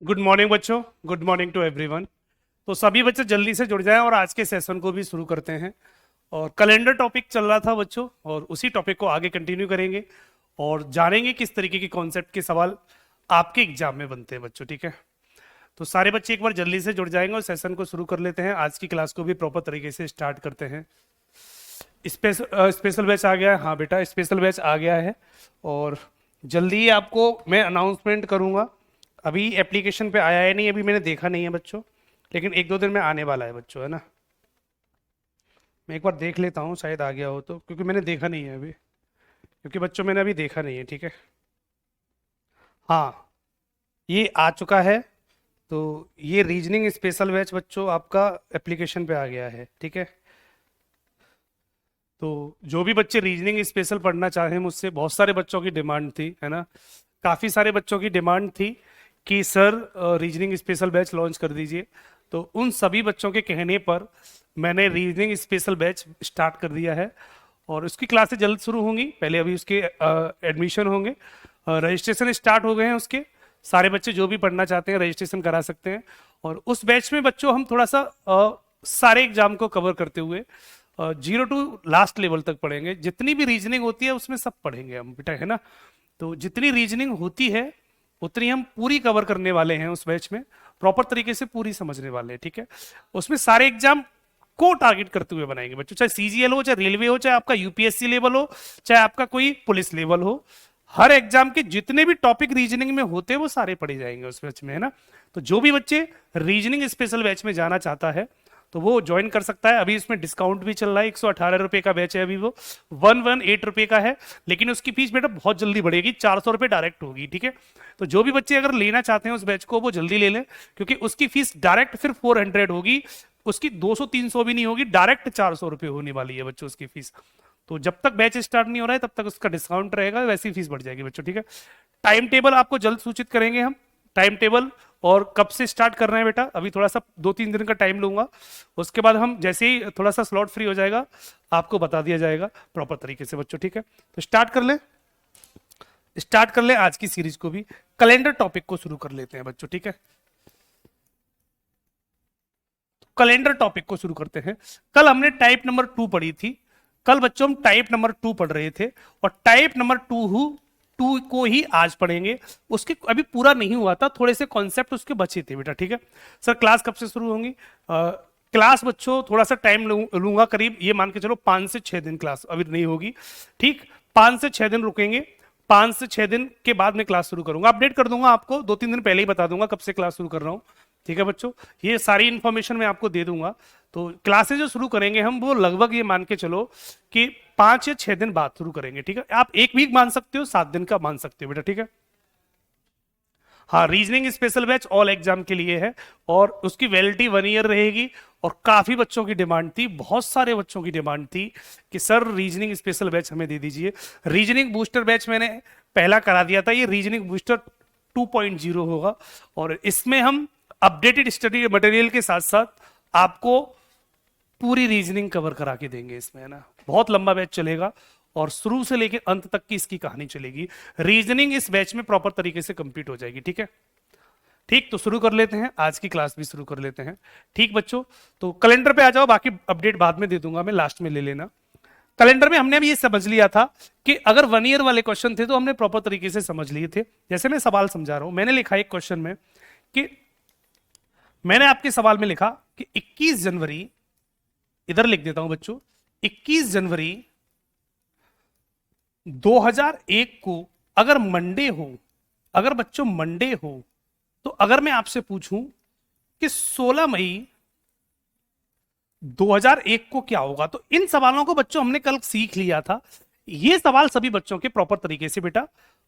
Good morning बच्चों। Good morning to everyone. तो सभी बच्चे जल्दी से जुड़ जाएं और आज के सेशन को भी शुरू करते हैं। और कैलेंडर टॉपिक चल रहा था बच्चों, और उसी टॉपिक को आगे कंटिन्यू करेंगे और जानेंगे किस तरीके के कॉन्सेप्ट के सवाल आपके एग्जाम में बनते हैं बच्चों। ठीक है, तो सारे बच्चे एक बार जल्दी से जुड़ जाएंगे और सेशन को शुरू कर लेते हैं। आज की क्लास को भी प्रॉपर तरीके से स्टार्ट करते हैं। स्पेशल बैच आ गया है। हाँ बेटा, स्पेशल बैच आ गया है और जल्दी ही आपको मैं अनाउंसमेंट करूंगा। अभी एप्लीकेशन पे आया है नहीं, अभी मैंने देखा नहीं है बच्चों, लेकिन एक दो दिन में आने वाला है बच्चों, है ना। मैं एक बार देख लेता हूँ, शायद आ गया हो तो, क्योंकि मैंने देखा नहीं है अभी, क्योंकि बच्चों मैंने अभी देखा नहीं है। ठीक है, हाँ ये आ चुका है। तो ये रीजनिंग स्पेशल बैच बच्चों आपका एप्लीकेशन पे आ गया है। ठीक है, तो जो भी बच्चे रीजनिंग स्पेशल पढ़ना चाहें मुझसे, बहुत सारे बच्चों की डिमांड थी, है ना। काफ़ी सारे बच्चों की डिमांड थी कि sir reasoning special batch launch कर दीजिए। तो उन सभी बच्चों के कहने पर मैंने रीजनिंग स्पेशल बैच स्टार्ट कर दिया है और उसकी क्लासेस जल्द शुरू होंगी। पहले अभी उसके एडमिशन होंगे, रजिस्ट्रेशन स्टार्ट हो गए हैं उसके। सारे बच्चे जो भी पढ़ना चाहते हैं रजिस्ट्रेशन करा सकते हैं। और उस बैच में बच्चों हम थोड़ा सा सारे एग्जाम को कवर करते हुए 0 to लास्ट लेवल तक पढ़ेंगे। जितनी भी रीजनिंग होती है उसमें सब पढ़ेंगे हम बेटा, है ना। तो जितनी रीजनिंग होती है उतनी हम पूरी कवर करने वाले हैं उस बैच में, प्रॉपर तरीके से पूरी समझने वाले हैं। ठीक है, उसमें सारे एग्जाम को टारगेट करते हुए बनाएंगे बच्चों, चाहे सीजीएल हो, चाहे रेलवे हो, चाहे आपका यूपीएससी लेवल हो, चाहे आपका कोई पुलिस लेवल हो। हर एग्जाम के जितने भी टॉपिक रीजनिंग में होते हैं वो सारे पढ़े जाएंगे उस बैच में, है ना। तो जो भी बच्चे रीजनिंग स्पेशल बैच में जाना चाहता है तो वो ज्वाइन कर सकता है। अभी इसमें डिस्काउंट भी चल रहा है, 118 रुपए का बैच है अभी, वो 118 रुपए का है। लेकिन उसकी फीस बेटा बहुत जल्दी बढ़ेगी, 400 रुपए डायरेक्ट होगी। ठीक है, तो जो भी बच्चे अगर लेना चाहते हैं उस बैच को वो जल्दी ले लें, क्योंकि उसकी फीस डायरेक्ट फिर 400 होगी। उसकी 200-300 भी नहीं होगी, डायरेक्ट 400 रुपए होने वाली है बच्चों उसकी फीस। तो जब तक बैच स्टार्ट नहीं हो रहा है तब तक उसका डिस्काउंट रहेगा, वैसी फीस बढ़ जाएगी बच्चों। ठीक है, टाइम टेबल आपको जल्द सूचित करेंगे हम, टाइम टेबल और कब से स्टार्ट कर रहे हैं बेटा। अभी थोड़ा सा 2-3 दिन का टाइम लूंगा, उसके बाद हम जैसे ही थोड़ा सा स्लॉट फ्री हो जाएगा आपको बता दिया जाएगा प्रॉपर तरीके से बच्चों। ठीक है, तो स्टार्ट कर ले आज की सीरीज को भी। कैलेंडर टॉपिक को शुरू कर लेते हैं बच्चों। ठीक है, कैलेंडर टॉपिक को शुरू करते हैं। कल हमने टाइप नंबर 2 पढ़ी थी। कल बच्चों हम टाइप नंबर 2 पढ़ रहे थे और टाइप नंबर 2 को ही आज पढ़ेंगे। उसके अभी पूरा नहीं हुआ था, थोड़े से कॉन्सेप्ट उसके बचे थे बेटा। ठीक है सर, क्लास कब से शुरू होंगी? क्लास बच्चों थोड़ा सा टाइम लूंगा, करीब ये मान के चलो 5 से 6 दिन क्लास अभी नहीं होगी। ठीक, 5 से 6 दिन रुकेंगे। 5 से 6 दिन के बाद मैं क्लास शुरू करूंगा, अपडेट कर दूंगा आपको, 2-3 दिन पहले ही बता दूंगा कब से क्लास शुरू कर रहा हूँ। ठीक है बच्चों, ये सारी इंफॉर्मेशन मैं आपको दे दूंगा। तो क्लासेज जो शुरू करेंगे हम वो लगभग ये मान के चलो कि 5 या 6 दिन बाद शुरू करेंगे। ठीक है, आप एक वीक मान सकते हो, 7 दिन का मान सकते हो बेटा। ठीक है, हाँ reasoning special batch all exam के लिए है और उसकी वैलिडिटी 1 ईयर रहेगी। और काफी बच्चों की डिमांड थी, बहुत सारे बच्चों की डिमांड थी कि सर रीजनिंग स्पेशल बैच हमें दे दीजिए। रीजनिंग बूस्टर बैच मैंने पहला करा दिया था, ये रीजनिंग बूस्टर 2.0 होगा और इसमें हम अपडेटेड स्टडी मटेरियल के साथ साथ आपको पूरी रीजनिंग कवर करा के देंगे इसमें, है ना। बहुत लंबा बैच चलेगा और शुरू से लेकर अंत तक की इसकी कहानी चलेगी। रीजनिंग इस बैच में प्रॉपर तरीके से कंप्लीट हो जाएगी। ठीक है, ठीक, तो शुरू कर लेते हैं, आज की क्लास भी शुरू कर लेते हैं। ठीक बच्चों, तो कैलेंडर पे आ जाओ, बाकी अपडेट बाद में दे दूंगा मैं, लास्ट में ले लेना। कैलेंडर में हमने अभी ये समझ लिया था कि अगर 1 ईयर वाले क्वेश्चन थे तो हमने प्रॉपर तरीके से समझ लिए थे। जैसे मैं सवाल समझा रहा हूं, मैंने लिखा एक क्वेश्चन में कि मैंने आपके सवाल में लिखा कि 21 जनवरी, इधर लिख देता हूं बच्चों, 21 जनवरी 2001 को अगर मंडे हो, अगर बच्चों मंडे हो, तो अगर मैं आपसे पूछूं कि 16 मई 2001 को क्या होगा, तो इन सवालों को बच्चों हमने कल सीख लिया था। ये सवाल सभी बच्चों के प्रॉपर तरीके से बेटा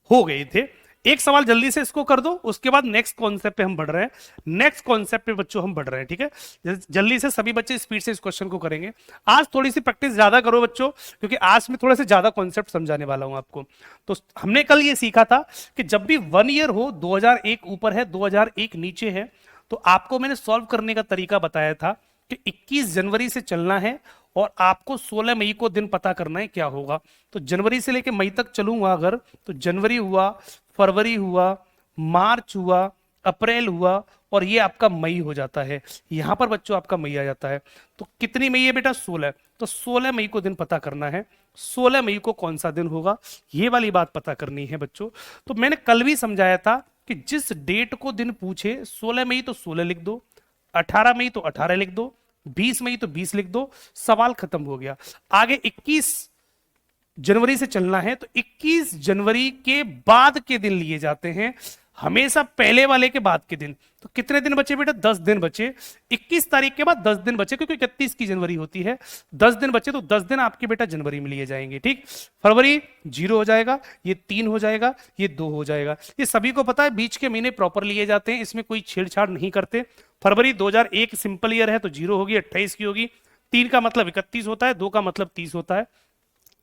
हो गए थे। एक सवाल जल्दी से इसको कर दो, उसके बाद नेक्स्ट कॉन्सेप्ट पे हम बढ़ रहे हैं। नेक्स्ट कॉन्सेप्ट पे बच्चों हम बढ़ रहे हैं। ठीक है, जल्दी से सभी बच्चे स्पीड से इस क्वेश्चन को करेंगे। आज थोड़ी सी प्रैक्टिस ज्यादा करो बच्चों, क्योंकि आज मैं थोड़े से ज्यादा कॉन्सेप्ट समझाने वाला हूं आपको। तो हमने कल ये सीखा था कि जब भी 1 ईयर हो, 2001 ऊपर है 2001 नीचे है, तो आपको मैंने सॉल्व करने का तरीका बताया था कि 21 जनवरी से चलना है और आपको 16 मई को दिन पता करना है क्या होगा। तो जनवरी से लेके मई तक चलूंगा अगर, तो जनवरी हुआ, फरवरी हुआ, मार्च हुआ, अप्रैल हुआ और ये आपका मई हो जाता है, यहां पर बच्चों आपका मई आ जाता है। तो कितनी मई है बेटा? 16। तो 16 मई को दिन पता करना है, 16 मई को कौन सा दिन होगा, ये वाली बात पता करनी है बच्चों। तो मैंने कल भी समझाया था कि जिस डेट को दिन पूछे, 16 मई तो 16 लिख दो, 18 मई तो 18 लिख दो, 20 मई तो 20 लिख दो, सवाल खत्म हो गया। आगे 21 जनवरी से चलना है तो 21 जनवरी के बाद के दिन लिए जाते हैं, हमेशा पहले वाले के बाद के दिन। तो कितने दिन बचे बेटा? 10 दिन बचे। 21 तारीख के बाद 10 दिन बचे, क्योंकि 31 की जनवरी होती है। 10 दिन बचे तो 10 दिन आपके बेटा जनवरी में लिए जाएंगे। ठीक, फरवरी 0 हो जाएगा, ये 3 हो जाएगा, ये 2 हो जाएगा। ये सभी को पता है, बीच के महीने प्रॉपर लिए जाते हैं, इसमें कोई छेड़छाड़ नहीं करते। फरवरी 2001 सिंपल ईयर है तो 0 होगी, 28 की होगी। 3 का मतलब 31 होता है, 2 का मतलब 30 होता है।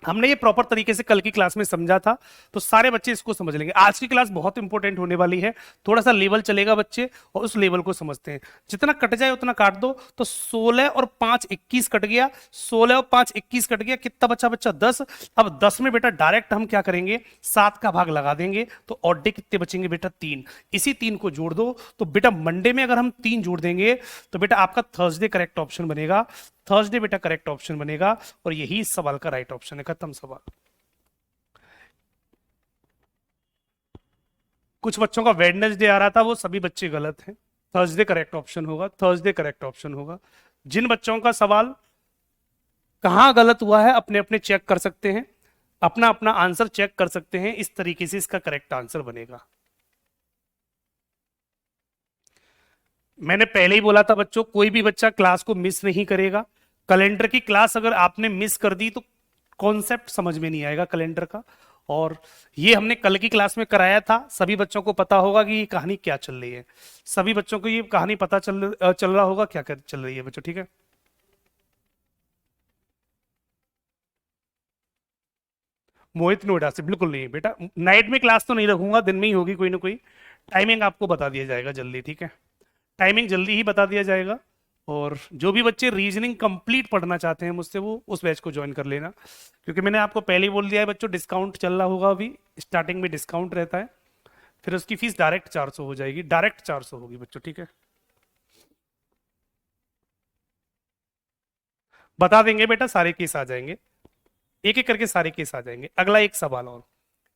हमने ये प्रॉपर तरीके से कल की क्लास में समझा था, तो सारे बच्चे इसको समझ लेंगे। आज की क्लास बहुत इंपॉर्टेंट होने वाली है, थोड़ा सा लेवल चलेगा बच्चे, और उस लेवल को समझते हैं। जितना कट जाए उतना काट दो। तो 16 और 5 21 कट गया, 16 और 5 21 कट गया, कितना बच्चा? बच्चा 10। अब 10 में बेटा डायरेक्ट हम क्या करेंगे? 7 का भाग लगा देंगे, तो ऑड डे कितने बचेंगे बेटा? 3। इसी 3 को जोड़ दो। तो बेटा मंडे में अगर हम 3 जोड़ देंगे तो बेटा आपका थर्सडे करेक्ट ऑप्शन बनेगा, थर्सडे बेटा करेक्ट ऑप्शन बनेगा, और यही इस सवाल का राइट ऑप्शन है। खत्म सवाल। कुछ बच्चों का वेडनेसडे आ रहा था, वो सभी बच्चे गलत हैं। थर्सडे करेक्ट ऑप्शन होगा, थर्सडे करेक्ट ऑप्शन होगा। जिन बच्चों का सवाल कहां गलत हुआ है अपने अपने चेक कर सकते हैं, अपना अपना आंसर चेक कर सकते हैं, इस तरीके से इसका करेक्ट आंसर बनेगा। मैंने पहले ही बोला था बच्चों, कोई भी बच्चा क्लास को मिस नहीं करेगा। कैलेंडर की क्लास अगर आपने मिस कर दी तो कॉन्सेप्ट समझ में नहीं आएगा कैलेंडर का। और ये हमने कल की क्लास में कराया था, सभी बच्चों को पता होगा कि ये कहानी क्या चल रही है। सभी बच्चों को ये कहानी पता चल रहा होगा क्या चल रही है बच्चों, ठीक है। मोहित नोएडा से, बिल्कुल नहीं बेटा, नाइट में क्लास तो नहीं रखूंगा, दिन में ही होगी कोई ना कोई। टाइमिंग आपको बता दिया जाएगा जल्दी, ठीक है। टाइमिंग जल्दी ही बता दिया जाएगा। और जो भी बच्चे रीजनिंग कंप्लीट पढ़ना चाहते हैं मुझसे, वो उस बैच को ज्वाइन कर लेना, क्योंकि मैंने आपको पहले ही बोल दिया है बच्चों, डिस्काउंट चल रहा होगा अभी, स्टार्टिंग में डिस्काउंट रहता है, फिर उसकी फीस डायरेक्ट 400 हो जाएगी, डायरेक्ट 400 होगी बच्चों, ठीक है। बता देंगे बेटा, सारे केस आ जाएंगे, एक एक करके सारे केस आ जाएंगे। अगला एक सवाल और,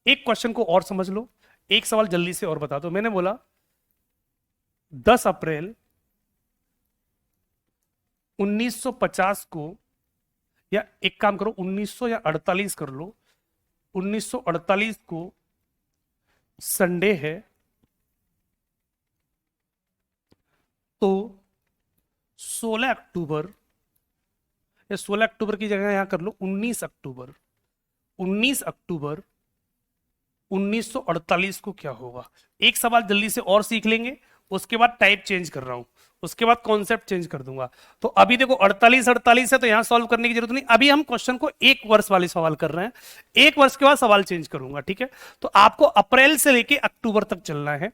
एक क्वेश्चन को और समझ लो, एक सवाल जल्दी से और बता दो। मैंने बोला 10 अप्रैल 1950 को, या एक काम करो 1900 या 48 कर लो, 1948 को संडे है, तो 16 अक्टूबर, या 16 अक्टूबर की जगह यहां कर लो 19 अक्टूबर, 19 अक्टूबर 1948 को क्या होगा। एक सवाल जल्दी से और सीख लेंगे, उसके बाद टाइप चेंज कर रहा हूं, उसके बाद कॉन्सेप्ट चेंज कर दूंगा। तो अभी देखो 48 48 है, तो यहां सॉल्व करने की जरूरत नहीं, अभी हम क्वेश्चन को एक वर्ष वाले सवाल कर रहे हैं, एक वर्ष के बाद सवाल चेंज करूंगा, ठीक है। तो आपको अप्रैल से लेके अक्टूबर तक चलना है,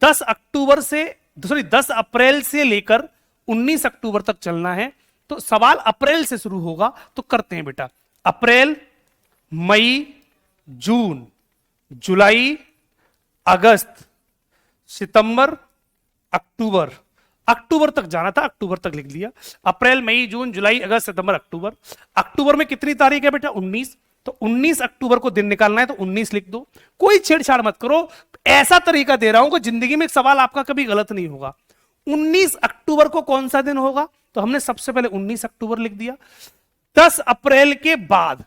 10 अक्टूबर से, सॉरी 10 अप्रैल से लेकर 19 अक्टूबर तक चलना है। तो सवाल अप्रैल से शुरू होगा, तो करते हैं बेटा, अप्रैल, मई, जून, जुलाई, अगस्त, सितंबर, अक्टूबर, अक्टूबर तक जाना था, अक्टूबर तक लिख लिया। अप्रैल, मई, जून, जुलाई, अगस्त, सितंबर, अक्टूबर। अक्टूबर में कितनी तारीख है बेटा? 19। तो 19 अक्टूबर को दिन निकालना है, तो 19 लिख दो, कोई छेड़छाड़ मत करो। ऐसा तरीका दे रहा हूं कि जिंदगी में सवाल आपका कभी गलत नहीं होगा। 19 अक्टूबर को कौन सा दिन होगा? तो हमने सबसे पहले 19 अक्टूबर लिख दिया। 10 अप्रैल के बाद,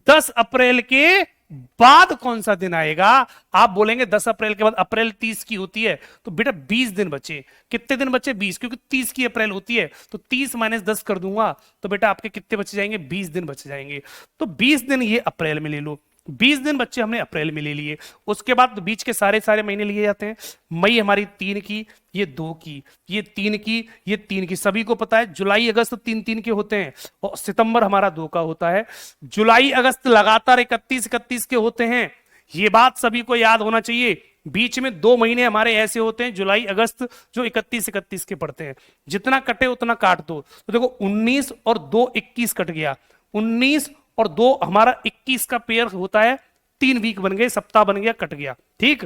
10 अप्रैल के बाद कौन सा दिन आएगा? आप बोलेंगे 10 अप्रैल के बाद अप्रैल 30 की होती है, तो बेटा 20 दिन बचे। कितने दिन बचे? 20, क्योंकि 30 की अप्रैल होती है, तो 30 माइनस 10 कर दूंगा, तो बेटा आपके कितने बच जाएंगे? 20 दिन बच जाएंगे। तो 20 दिन ये अप्रैल में ले लो, 20 दिन बच्चे हमने अप्रैल में ले लिए। उसके बाद बीच के सारे सारे महीने लिए जाते हैं। मई हमारी 3 की, ये 2 की, ये 3 की, ये 3 की, सभी को पता है। जुलाई अगस्त 3 के होते हैं, और सितंबर हमारा 2 का होता है। जुलाई अगस्त लगातार 31 के होते हैं, ये बात सभी को याद होना चाहिए। बीच में 2 महीने हमारे ऐसे होते हैं जुलाई अगस्त, जो 31 के पड़ते हैं। जितना कटे उतना काट दो। तो देखो 19 और 2 21 कट गया, 19 और 2 हमारा 21 का पेयर होता है, 3 वीक बन गए, सप्ताह बन गया, कट गया, ठीक।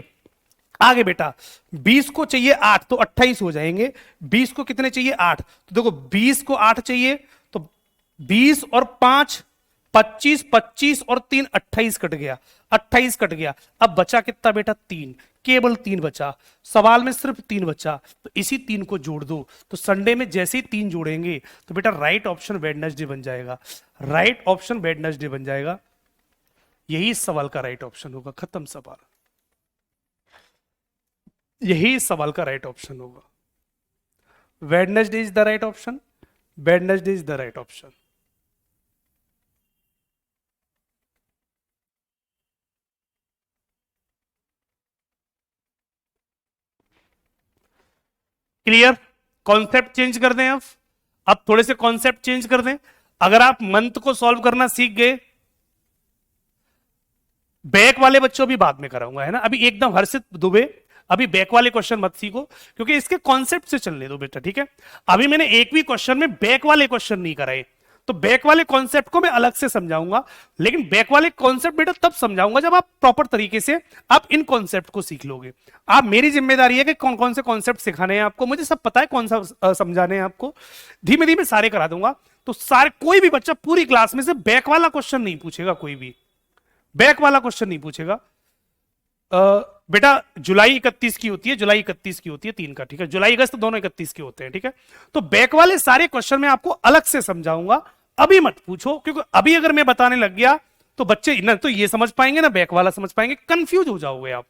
आगे बेटा 20 को चाहिए 8 तो 28 हो जाएंगे। 20 को कितने चाहिए 8, तो देखो 20 को 8 चाहिए तो 20 और 5 25, 25 और 3 28 कट गया, 28 कट गया। अब बचा कितना बेटा 3, केवल 3 बचा, सवाल में सिर्फ 3 बचा, तो इसी 3 को जोड़ दो। तो संडे में जैसे ही 3 जोड़ेंगे तो बेटा राइट ऑप्शन वेडनेसडे बन जाएगा, राइट ऑप्शन वेडनेसडे बन जाएगा। यही इस सवाल का राइट ऑप्शन होगा, खत्म सवाल, यही इस सवाल का राइट ऑप्शन होगा। Wednesday is the right option, Wednesday is the right option. Clear? Concept change कर दें अब थोड़े से कॉन्सेप्ट चेंज कर दें। अगर आप मंथ को सॉल्व करना सीख गए, बैक वाले बच्चों भी बाद में कराऊंगा, है ना, अभी एकदम हर्षित दुबे अभी बैक वाले क्वेश्चन मत सीखो, क्योंकि इसके कॉन्सेप्ट से चलने दो बेटा, ठीक है। अभी मैंने एक भी क्वेश्चन में बैक वाले क्वेश्चन नहीं कराए, तो बैक वाले कॉन्सेप्ट को मैं अलग से समझाऊंगा, लेकिन बैक वाले कॉन्सेप्ट बेटा तब समझाऊंगा जब आप प्रॉपर तरीके से आप इन कॉन्सेप्ट को सीख लोगे। आप, मेरी जिम्मेदारी है कि कौन कौन से कॉन्सेप्ट सिखाने हैं आपको, मुझे सब पता है कौन सा समझाने हैं आपको, धीमे धीमे सारे करा दूंगा। तो सारे, कोई भी बच्चा पूरी क्लास में से बैक वाला क्वेश्चन नहीं पूछेगा, कोई भी बैक वाला क्वेश्चन नहीं पूछेगा। बेटा जुलाई 31 की होती है, जुलाई 31 की होती है 3 का, ठीक है, जुलाई अगस्त दोनों 31 के होते हैं, ठीक है। तो बैक वाले सारे क्वेश्चन मैं आपको अलग से समझाऊंगा, अभी मत पूछो, क्योंकि अभी अगर मैं बताने लग गया तो बच्चे ना तो ये समझ पाएंगे ना बैक वाला समझ पाएंगे, कंफ्यूज हो जाओगे आप।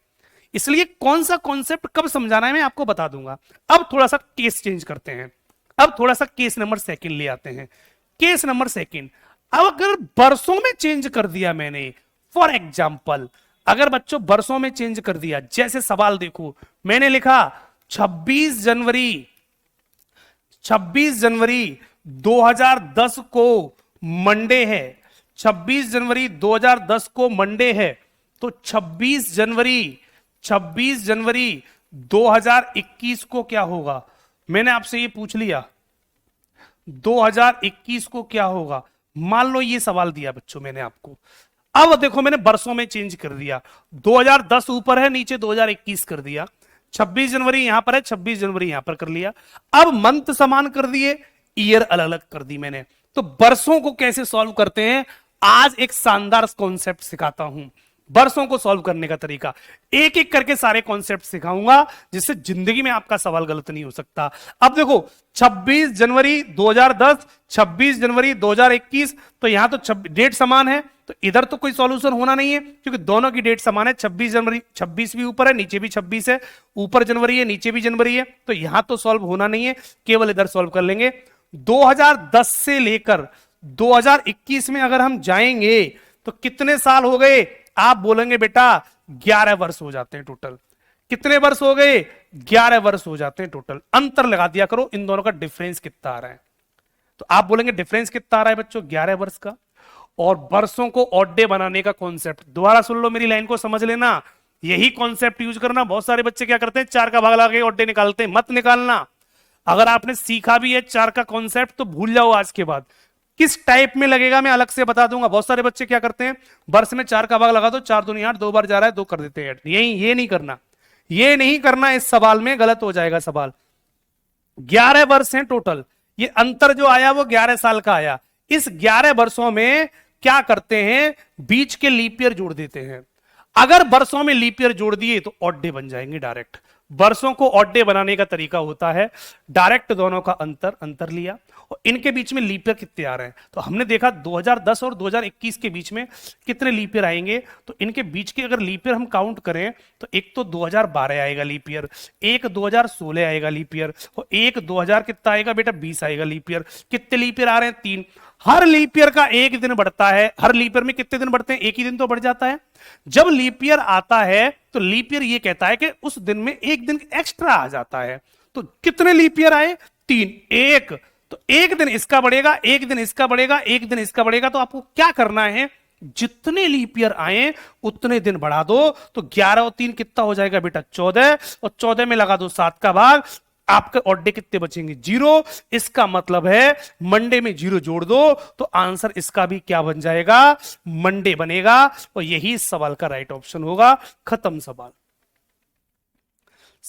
इसलिए कौन सा कॉन्सेप्ट कब समझाना है मैं आपको बता दूंगा। अब थोड़ा सा केस चेंज करते हैं, अब थोड़ा सा केस नंबर सेकंड ले आते हैं। केस नंबर सेकंड, अब अगर बरसों में चेंज कर दिया मैंने, फॉर एग्जाम्पल अगर बच्चों बरसों में चेंज कर दिया, जैसे सवाल देखो मैंने लिखा 26 जनवरी 2010 को मंडे है, 26 जनवरी 2010 को मंडे है, तो 26 जनवरी 2021 को क्या होगा। मैंने आपसे ये पूछ लिया 2021 को क्या होगा, मान लो ये सवाल दिया बच्चों मैंने आपको। अब देखो मैंने बरसों में चेंज कर दिया, 2010 ऊपर है, नीचे 2021 कर दिया, 26 जनवरी यहां पर है, 26 जनवरी यहां पर कर लिया। अब मंथ समान कर दिए, ईयर अलग अलग कर दी मैंने। तो बरसों को कैसे सॉल्व करते हैं, आज एक शानदार कॉन्सेप्ट सिखाता हूं, बरसों को सॉल्व करने का तरीका, एक एक करके सारे कॉन्सेप्ट सिखाऊंगा, जिससे जिंदगी में आपका सवाल गलत नहीं हो सकता। अब देखो 26 जनवरी 2010, 26 जनवरी 2021, तो यहां तो डेट समान है, तो इधर तो कोई सॉल्यूशन होना नहीं है, क्योंकि दोनों की डेट समान है। 26 जनवरी, 26 भी ऊपर है, नीचे भी 26 है, ऊपर जनवरी है, नीचे भी जनवरी है, तो यहां तो सॉल्व होना नहीं है, केवल इधर सॉल्व कर लेंगे। 2010 से लेकर 2021 में अगर हम जाएंगे तो कितने साल हो गए, आप बोलेंगे बेटा 11 वर्ष हो जाते हैं टोटल। कितने वर्ष हो गए, 11 वर्ष हो जाते हैं टोटल। अंतर लगा दिया करो, इन दोनों का डिफरेंस कितना आ रहा है, तो आप बोलेंगे डिफरेंस कितना आ रहा है बच्चों, 11 वर्ष का। और वर्षों को ऑड डे बनाने का कॉन्सेप्ट, दोबारा सुन लो, मेरी लाइन को समझ लेना, यही कॉन्सेप्ट यूज करना। बहुत सारे बच्चे क्या करते हैं, 4 का भाग लगा के ऑड डे निकालते हैं, मत निकालना। अगर आपने सीखा भी है 4 का कॉन्सेप्ट तो भूल जाओ आज के बाद। किस टाइप में लगेगा मैं अलग से बता दूंगा। बहुत सारे बच्चे क्या करते हैं, वर्ष में 4 का भाग लगा दो, 4 दूनी 8, 2 बार जा रहा है 2 कर देते हैं, ये नहीं करना, ये नहीं करना, इस सवाल में गलत हो जाएगा सवाल। 11 वर्ष हैं टोटल, ये अंतर जो आया वो 11 साल का आया। इस 11 वर्षों में क्या करते हैं, बीच के लीप ईयर जोड़ देते हैं। अगर वर्षों में लीप ईयर जोड़ दिए तो ऑड डे बन जाएंगे डायरेक्ट। वर्षों को ऑड डे बनाने का तरीका होता है डायरेक्ट दोनों का अंतर लिया और इनके बीच में लीप ईयर कितने आ रहे हैं, तो हमने देखा 2010 और 2021 के बीच में कितने लीप ईयर आएंगे। तो इनके बीच के अगर लीप ईयर हम काउंट करें तो एक तो 2012 आएगा लीप ईयर, एक 2016 आएगा लीप ईयर, और एक 2000 कितना आएगा बेटा 20 आएगा लीप ईयर। कितने लीप ईयर आ रहे हैं, 3। हर लीप ईयर का एक दिन बढ़ता है। हर लीप ईयर में कितने दिन बढ़ते हैं, एक ही दिन तो बढ़ जाता है। जब लीप ईयर आता है तो लीप ईयर ये कहता है कि उस दिन में एक दिन एक्स्ट्रा आ जाता है। तो कितने लीप ईयर आए, 3। एक तो एक दिन इसका बढ़ेगा, एक दिन इसका बढ़ेगा, एक दिन इसका बढ़ेगा। तो आपको क्या करना है, जितने लीप ईयर आए उतने दिन बढ़ा दो। तो 11 और 3 कितना हो जाएगा बेटा 14, और 14 में लगा दो 7 का भाग, आपके ऑड डे कितने बचेंगे, 0। इसका मतलब है मंडे में 0 जोड़ दो तो आंसर इसका भी क्या बन जाएगा, मंडे बनेगा। और यही इस सवाल का राइट ऑप्शन होगा। खत्म सवाल।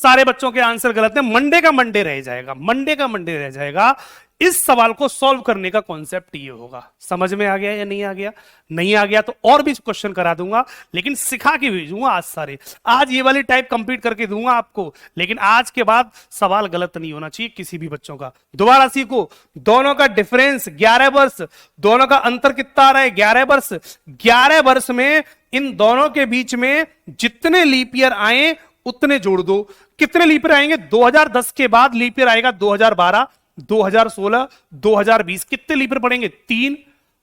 सारे बच्चों के आंसर गलत है, मंडे का मंडे रह जाएगा, मंडे का मंडे रह जाएगा। इस सवाल को सॉल्व करने का कॉन्सेप्ट ये होगा। समझ में आ गया या नहीं आ गया? नहीं आ गया तो और भी क्वेश्चन करा दूंगा, लेकिन सिखा के भेजूंगा आज सारे। आज ये वाली टाइप कंप्लीट करके दूंगा आपको, लेकिन आज के बाद सवाल गलत नहीं होना चाहिए किसी भी बच्चों का। दोबारा सीखो, दोनों का डिफरेंस 11 वर्ष, दोनों का अंतर कितना आ रहा है? 11 वर्ष। 11 वर्ष में इन दोनों के बीच में जितने लीप ईयर आए उतने जोड़ दो। कितने लीप ईयर आएंगे? 2010 के बाद लीप ईयर आएगा 2012, 2016, 2020। कितने लीप ईयर पड़ेंगे? 3।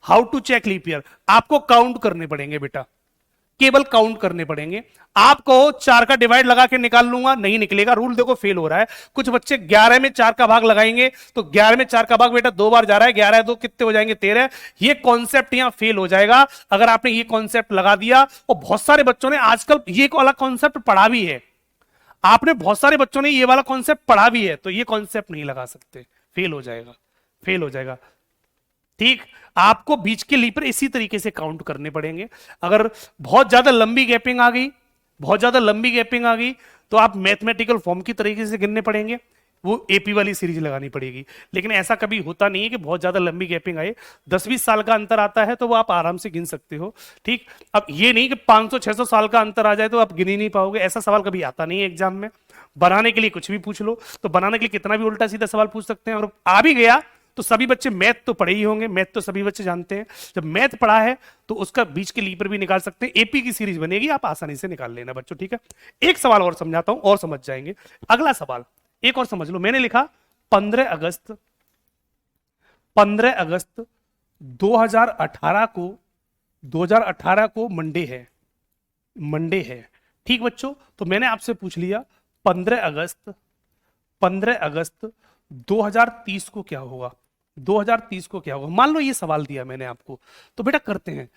How to check leap year? आपको काउंट करने पड़ेंगे बेटा, केवल काउंट करने पड़ेंगे। आपको 4 का डिवाइड लगा के निकाल लूंगा, नहीं निकलेगा। रूल देखो फेल हो रहा है। कुछ बच्चे 11 में 4 का भाग लगाएंगे तो 11 में 4 का भाग बेटा 2 बार जा रहा है, 11 2 कितने हो जाएंगे? 13। ये कॉन्सेप्ट यहां फेल हो जाएगा अगर आपने ये कॉन्सेप्ट लगा दिया। और बहुत सारे बच्चों ने आजकल ये वाला कॉन्सेप्ट पढ़ा भी है, आपने बहुत सारे बच्चों ने ये वाला कॉन्सेप्ट पढ़ा भी है, तो ये कॉन्सेप्ट नहीं लगा सकते, फेल हो जाएगा, फेल हो जाएगा। ठीक, आपको बीच के लीपर इसी तरीके से काउंट करने पड़ेंगे। अगर बहुत ज्यादा लंबी गैपिंग आ गई, बहुत ज्यादा लंबी गैपिंग आ गई, तो आप मैथमेटिकल फॉर्म की तरीके से गिनने पड़ेंगे, वो एपी वाली सीरीज लगानी पड़ेगी। लेकिन ऐसा कभी होता नहीं है कि बहुत ज्यादा लंबी गैपिंग आए। 10-20 साल का अंतर आता है तो वो आप आराम से गिन सकते हो। ठीक, अब ये नहीं कि 500-600 साल का अंतर आ जाए तो आप गिन ही नहीं पाओगे, ऐसा सवाल कभी आता नहीं है एग्जाम में। बनाने के लिए कुछ भी पूछ लो, तो बनाने के लिए कितना भी उल्टा सीधा सवाल पूछ सकते हैं। और आ भी गया तो सभी बच्चे मैथ तो पढ़े ही होंगे, मैथ तो सभी बच्चे जानते हैं। जब मैथ पढ़ा है तो उसका बीच के लीपर भी निकाल सकते हैं। एपी की सीरीज बनेगी, आप आसानी से निकाल लेना बच्चों। ठीक है, एक सवाल और समझाता हूं और समझ जाएंगे। अगला सवाल एक और समझ लो। मैंने लिखा 15 अगस्त 2018 को मंडे है, मंडे है। ठीक बच्चों, तो मैंने आपसे पूछ लिया 15 अगस्त 2030 को क्या होगा? 2030 को क्या होगा? मान लो ये सवाल दिया मैंने आपको, तो बेटा करते हैं,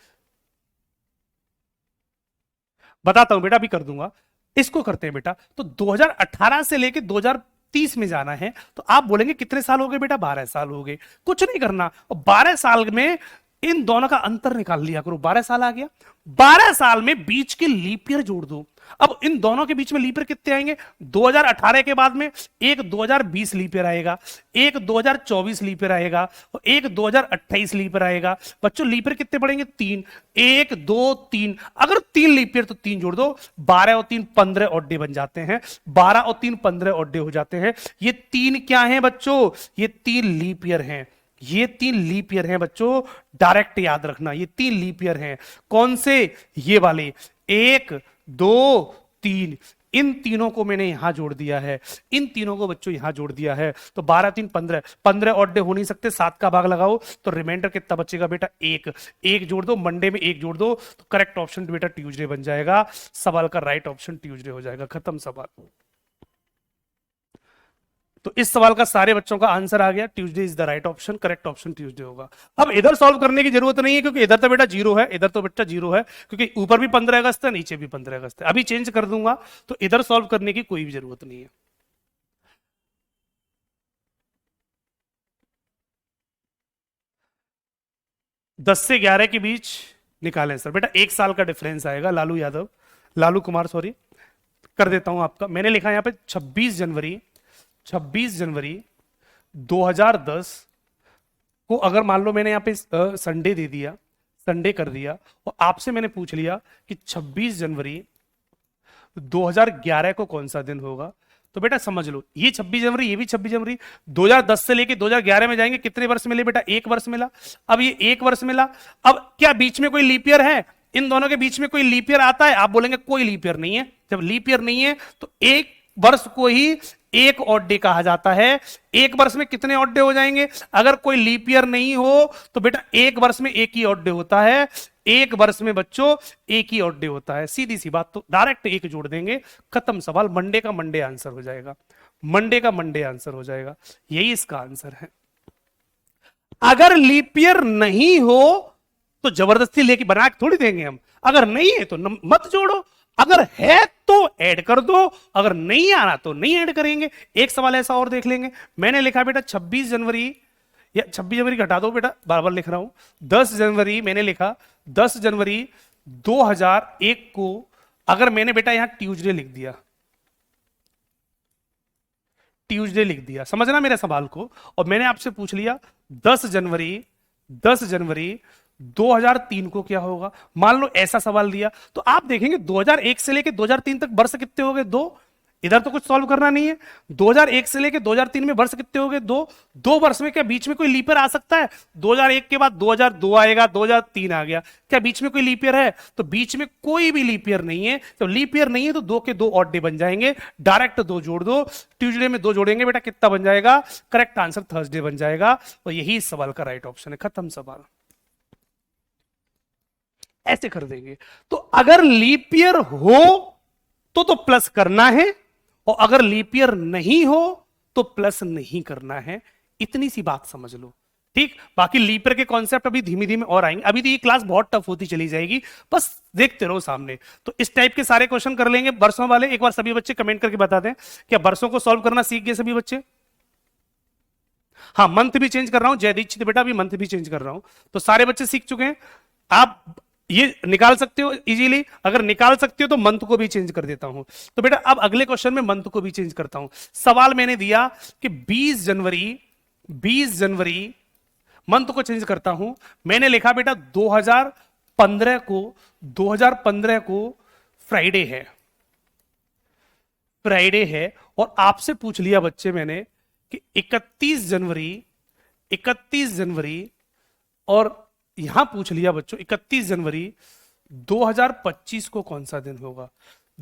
बताता हूं बेटा, अभी कर दूंगा। इसको करते हैं बेटा। तो 2018 से लेके 2030 में जाना है, तो आप बोलेंगे कितने साल हो गए बेटा? 12 साल हो गए। कुछ नहीं करना, और 12 साल में इन दोनों का अंतर निकाल लिया करो। 12 साल आ गया, 12 साल में बीच के लीप ईयर जोड़ दो। अब इन दोनों के बीच में लीप ईयर कितने आएंगे? 2018 के बाद में एक 2020 लीप ईयर आएगा, एक 2024 लीप ईयर आएगा, और एक 2028 लीप ईयर आएगा। बच्चों लीप ईयर कितने पड़ेंगे? 3। 1 2 3। अगर 3 लीप ईयर तो 3 जोड़ दो, 12 और 3 15 ऑड डे बन जाते हैं। 12 और 3 15 ऑड डे हो जाते हैं। ये 3 क्या है बच्चों? ये 3 लीप ईयर हैं। ये 3 लीप ईयर हैं बच्चों, डायरेक्ट याद रखना। ये 3 लीप ईयर हैं। कौन से? ये वाले 1 2 3। इन तीनों को मैंने यहां जोड़ दिया है, इन तीनों को बच्चों यहां जोड़ दिया है। तो 12 3 15, 15 ऑड डे हो नहीं सकते, 7 का भाग लगाओ तो रिमाइंडर कितना बचेगा बेटा? 1। 1 जोड़ दो, मंडे में 1 जोड़ दो, तो करेक्ट ऑप्शन बेटा ट्यूसडे बन जाएगा। सवाल का राइट ऑप्शन ट्यूसडे हो जाएगा। खत्म सवाल। तो इस सवाल का सारे बच्चों का आंसर आ गया, Tuesday is the right option, correct option Tuesday होगा। अब इधर सॉल्व करने की जरूरत नहीं है, क्योंकि इधर तो बेटा जीरो है, इधर तो बेटा जीरो है, क्योंकि ऊपर भी 15 अगस्त है, नीचे भी 15 अगस्त है। अभी चेंज कर दूंगा, तो इधर सॉल्व करने की कोई भी जरूरत नहीं है। दस से 11 के बीच निकालें सर। बेटा 1 साल का डिफरेंस आएगा। लालू कुमार सॉरी, कर देता हूं आपका। मैंने लिखा यहां पे 26 जनवरी 2010 को, अगर मान लो मैंने यहां पे संडे दे दिया, संडे कर दिया, और आपसे मैंने पूछ लिया कि 26 जनवरी 2011 को कौन सा दिन होगा, तो बेटा समझ लो ये 26 जनवरी, ये भी 26 जनवरी, 2010 से लेके 2011 में जाएंगे, कितने वर्ष मिले बेटा? 1 वर्ष मिला। अब ये 1 वर्ष मिला, अब क्या बीच में कोई लीप ईयर है? इन दोनों के बीच में कोई लीप ईयर आता है? आप बोलेंगे कोई लीप ईयर नहीं है। जब लीप ईयर नहीं है तो एक वर्ष को ही एक ऑड डे कहा जाता है। एक वर्ष में कितने ऑड डे हो जाएंगे? अगर कोई लीप ईयर नहीं हो तो बेटा एक वर्ष में एक ही ऑड डे होता है। एक वर्ष में बच्चों एक ही ऑड डे होता है। सीधी सी बात, तो डायरेक्ट एक जोड़ देंगे, खत्म सवाल। मंडे का मंडे आंसर हो जाएगा, मंडे का मंडे आंसर हो जाएगा। यही इसका आंसर है। अगर लीप ईयर नहीं हो तो जबरदस्ती लेके बना के थोड़ी देंगे हम। अगर नहीं है तो मत जोड़ो, अगर है तो ऐड कर दो, अगर नहीं आ रहा तो नहीं ऐड करेंगे। एक सवाल ऐसा और देख लेंगे। मैंने लिखा बेटा 26 जनवरी, या 26 जनवरी घटा दो बेटा, बार बार लिख रहा हूं। 10 जनवरी मैंने लिखा, 10 जनवरी 2001 को, अगर मैंने बेटा यहां ट्यूसडे लिख दिया, ट्यूसडे लिख दिया, समझना मेरे सवाल को। और मैंने आपसे पूछ लिया 10 जनवरी 2003 को क्या होगा। मान लो ऐसा सवाल दिया तो आप देखेंगे 2001 से लेके 2003 तक वर्ष कितने हो गए, 2। इधर तो कुछ सॉल्व करना नहीं है। 2001 से लेके 2003 में वर्ष कितने हो गए, 2। 2 वर्ष में क्या बीच में कोई लीप ईयर आ सकता है? 2001 के बाद 2002 आएगा, 2003 आ गया, क्या बीच में कोई लीप ईयर है? तो बीच में कोई भी लीप ईयर नहीं है। तो लीप ईयर नहीं है तो 2 के 2 ऑड डे बन जाएंगे, डायरेक्ट 2 जोड़ दो। ट्यूसडे में 2 जोड़ेंगे बेटा, कितना बन जाएगा? करेक्ट आंसर थर्सडे बन जाएगा। और यही इस सवाल का राइट ऑप्शन है। खत्म सवाल, ऐसे कर देंगे। तो अगर लीप ईयर हो तो प्लस करना है, और अगर लीप ईयर नहीं हो तो प्लस नहीं करना है। इतनी सी बात समझ लो, ठीक। बाकी लीप ईयर के कॉन्सेप्ट अभी धीमे धीमे और आएंगे। अभी तो ये क्लास बहुत टफ होती चली जाएगी, बस देखते रहो सामने। तो इस टाइप के सारे क्वेश्चन कर लेंगे वर्षों वाले। एक बार सभी बच्चे कमेंट करके बता दें, क्या वर्षों को सॉल्व करना सीख गए सभी बच्चे? हाँ, मंथ भी चेंज कर रहा हूं जयदीक्षित बेटा, अभी मंथ भी चेंज कर रहा हूं। तो सारे बच्चे सीख चुके हैं। आप ये निकाल सकते हो इजीली, अगर निकाल सकते हो तो मंथ को भी चेंज कर देता हूं। तो बेटा अब अगले क्वेश्चन में मंथ को भी चेंज करता हूं। सवाल मैंने दिया कि 20 जनवरी मंथ को चेंज करता हूं। मैंने लिखा बेटा 2015 को फ्राइडे है, और आपसे पूछ लिया बच्चे मैंने कि 31 जनवरी और यहां पूछ लिया बच्चों 31 जनवरी 2025 को कौन सा दिन होगा?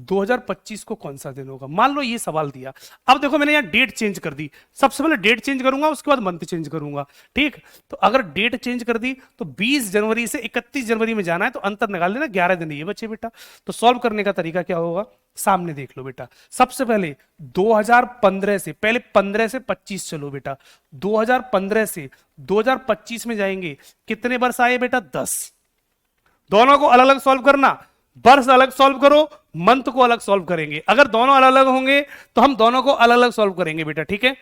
2025 को कौन सा दिन होगा? मान लो ये सवाल दिया। अब देखो मैंने यहां डेट चेंज कर दी। सबसे पहले डेट चेंज करूंगा, उसके बाद मंथ चेंज करूंगा, ठीक। तो अगर डेट चेंज कर दी तो 20 जनवरी से 31 जनवरी में जाना है, तो अंतर निकाल लेना, 11 दिन ये बचे बेटा। तो सॉल्व करने का तरीका क्या होगा, सामने देख लो बेटा। सबसे पहले 2015 से, पहले 15 से 25 चलो बेटा। 2015 से 2025 में जाएंगे, कितने वर्ष आए बेटा? 10। दोनों को अलग अलग सॉल्व करना, वर्ष अलग सॉल्व करो, मंथ को अलग सॉल्व करेंगे। अगर दोनों अलग अलग होंगे तो हम दोनों को अलग अलग सॉल्व करेंगे बेटा, ठीक है।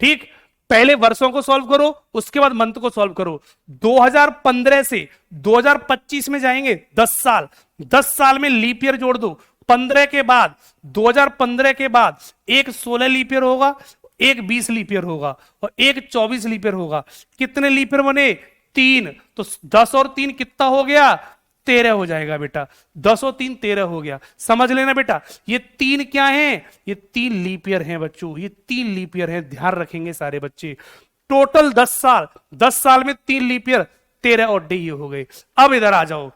ठीक, पहले वर्षों को सॉल्व करो, उसके बाद मंथ को सॉल्व करो। 2015 से 2025 में जाएंगे, 10 साल। 10 साल में लीप ईयर जोड़ दो। 15 के बाद 2015 के बाद एक 16 लीप ईयर होगा, एक 20 लीप ईयर होगा, और एक 24 लीप ईयर होगा। कितने लीप ईयर बने? 3। तो 10 और 3 कितना हो गया? 13 हो जाएगा बेटा। 10 और 3 13 हो गया। समझ लेना बेटा, ये 3 क्या है? ये 3 लीप ईयर हैं बच्चों, ये 3 लीप ईयर हैं, ध्यान रखेंगे सारे बच्चे। टोटल 10 साल, 10 साल में 3 लीप ईयर, 13 और डे ये हो गए। अब इधर आ जाओ,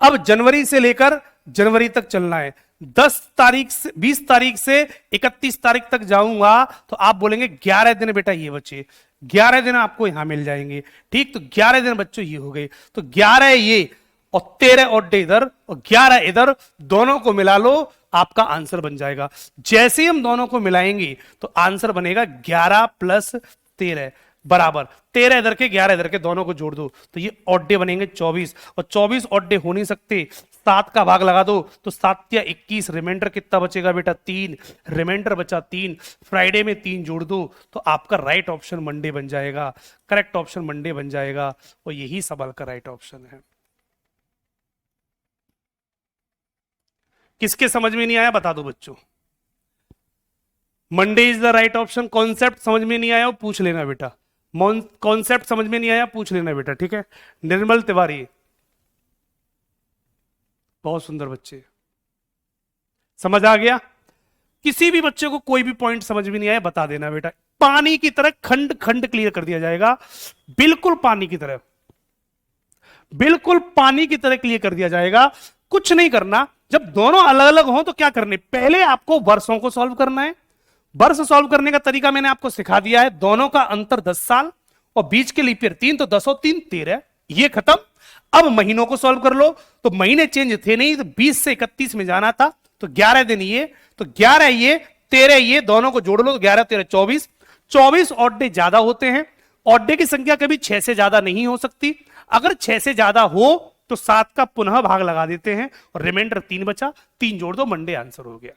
अब जनवरी से लेकर जनवरी तक चलना है। 10 तारीख से 20 तारीख से 31 तारीख तक जाऊंगा तो आप बोलेंगे 11 दिन बेटा ये बच्चे, 11 दिन आपको यहां मिल जाएंगे, ठीक। तो 11 दिन बच्चों ये हो गए। तो 11 ये और 13 और डे इधर और 11 इधर, दोनों को मिला लो, आपका आंसर बन जाएगा। जैसे ही हम दोनों को मिलाएंगे तो आंसर बनेगा 11 + 13 बराबर 13 इधर के 11 इधर के, दोनों को जोड़ दो तो ये ऑड डे बनेंगे 24, और 24 ऑड डे हो नहीं सकते। 7 का भाग लगा दो तो 7 या 21, रिमाइंडर कितना बचेगा बेटा? 3, रिमाइंडर बचा 3। फ्राइडे में 3 जोड़ दो तो आपका राइट ऑप्शन मंडे बन जाएगा, करेक्ट ऑप्शन मंडे बन जाएगा। और यही सवाल का राइट ऑप्शन है। किसके समझ में नहीं आया बता दो बच्चों। Monday is the right option. Concept समझ में नहीं आया वो पूछ लेना बेटा, कॉन्सेप्ट समझ में नहीं आया पूछ लेना बेटा, ठीक है। निर्मल तिवारी, बहुत सुंदर बच्चे, समझ आ गया। किसी भी बच्चे को कोई भी पॉइंट समझ में नहीं आया बता देना बेटा, पानी की तरह खंड खंड क्लियर कर दिया जाएगा, बिल्कुल पानी की तरह, बिल्कुल पानी की तरह क्लियर कर दिया जाएगा। कुछ नहीं करना, जब दोनों अलग अलग हो तो क्या करने, पहले आपको वर्षों को सॉल्व करना है। वर्ष सॉल्व करने का तरीका मैंने आपको सिखा दिया है। दोनों का अंतर 10 साल और बीच के लीप ईयर 3, तो 10 और 3 13, ये खत्म। अब महीनों को सॉल्व कर लो, तो महीने चेंज थे नहीं, तो 20 से 31 में जाना था, तो 11 दिन ये, तो 11 ये 13 ये, दोनों को जोड़ लो तो 11 13 24। 24 ऑड डे ज्यादा होते हैं, ऑड डे की संख्या कभी 6 से ज्यादा नहीं हो सकती। अगर 6 से ज्यादा हो तो 7 का पुनः भाग लगा देते हैं और रिमाइंडर 3 बचा, 3 जोड़ दो, मंडे आंसर हो गया।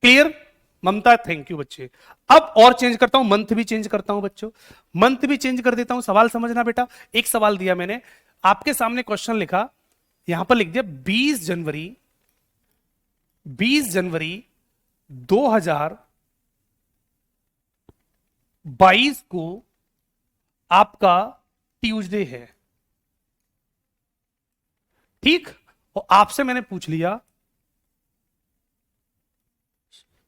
Clear Mamata? थैंक यू बच्चे। अब और चेंज करता हूं, मंथ भी चेंज करता हूं बच्चों, मंथ भी चेंज कर देता हूं। सवाल समझना बेटा, एक सवाल दिया मैंने आपके सामने, क्वेश्चन लिखा, यहां पर लिख दिया 20 जनवरी 20 जनवरी 2022 को आपका ट्यूसडे है, ठीक। और आपसे मैंने पूछ लिया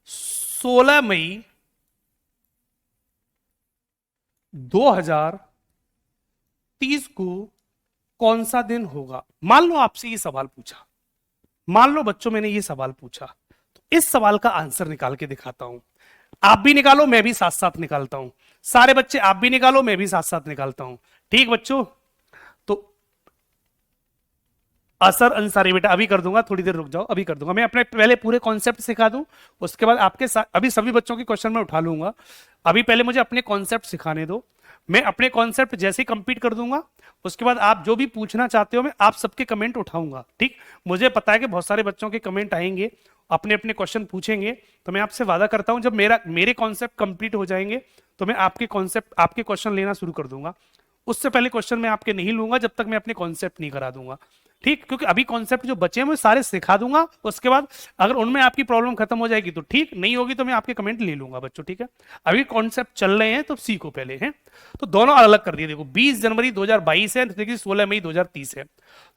16 मई 2030 को कौन सा दिन होगा। मान लो आपसे ये सवाल पूछा, मान लो बच्चों मैंने ये सवाल पूछा, तो इस सवाल का आंसर निकाल के दिखाता हूं। आप भी निकालो, मैं भी साथ साथ निकालता हूं। सारे बच्चे आप भी निकालो, मैं भी साथ साथ निकालता हूं। ठीक बच्चों, तो असर अंसारी बेटा अभी कर दूंगा, थोड़ी देर रुक जाओ, अभी कर दूंगा। मैं अपने पहले पूरे कॉन्सेप्ट सिखा दूं, उसके बाद आपके साथ अभी सभी बच्चों के क्वेश्चन मैं उठा लूंगा। अभी पहले मुझे अपने कॉन्सेप्ट सिखाने दो। मैं अपने कॉन्सेप्ट जैसे ही कंप्लीट कर दूंगा, उसके बाद आप जो भी पूछना चाहते हो मैं आप सबके कमेंट उठाऊंगा, ठीक। मुझे पता है कि बहुत सारे बच्चों के कमेंट आएंगे, अपने अपने क्वेश्चन पूछेंगे, तो मैं आपसे वादा करता हूं जब मेरे कॉन्सेप्ट कंप्लीट हो जाएंगे तो मैं आपके कॉन्सेप्ट आपके क्वेश्चन लेना शुरू कर दूंगा। उससे पहले क्वेश्चन मैं आपके नहीं लूंगा जब तक मैं अपने कॉन्सेप्ट नहीं करा दूंगा, ठीक। क्योंकि अभी कॉन्सेप्ट जो बचे हैं वो सारे सिखा दूंगा, उसके बाद अगर उनमें आपकी प्रॉब्लम खत्म हो जाएगी तो ठीक, नहीं होगी तो मैं आपके कमेंट ले लूंगा बच्चों, ठीक है। अभी कॉन्सेप्ट चल रहे हैं तो सीखो पहले हैं। तो दोनों अलग कर दिए, देखो 20 जनवरी 2022 है, देखिए 16 मई 2030 है।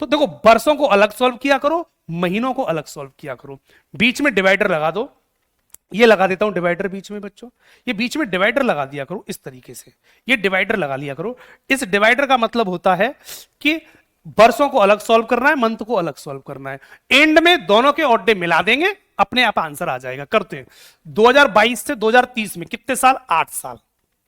तो देखो वर्षों को अलग सॉल्व किया करो, महीनों को अलग सॉल्व किया करो, बीच में डिवाइडर लगा दो। ये लगा देता हूं डिवाइडर बीच में बच्चों, ये बीच में डिवाइडर लगा दिया करो इस तरीके से, ये डिवाइडर लगा लिया करो। इस डिवाइडर का मतलब होता है कि वर्षों को अलग सॉल्व करना है, मंथ को अलग सॉल्व करना है। एंड में दोनों के ऑड डे मिला देंगे, अपने आप आंसर आ जाएगा। करते हैं 2022 से 2030 में कितने साल, 8 साल,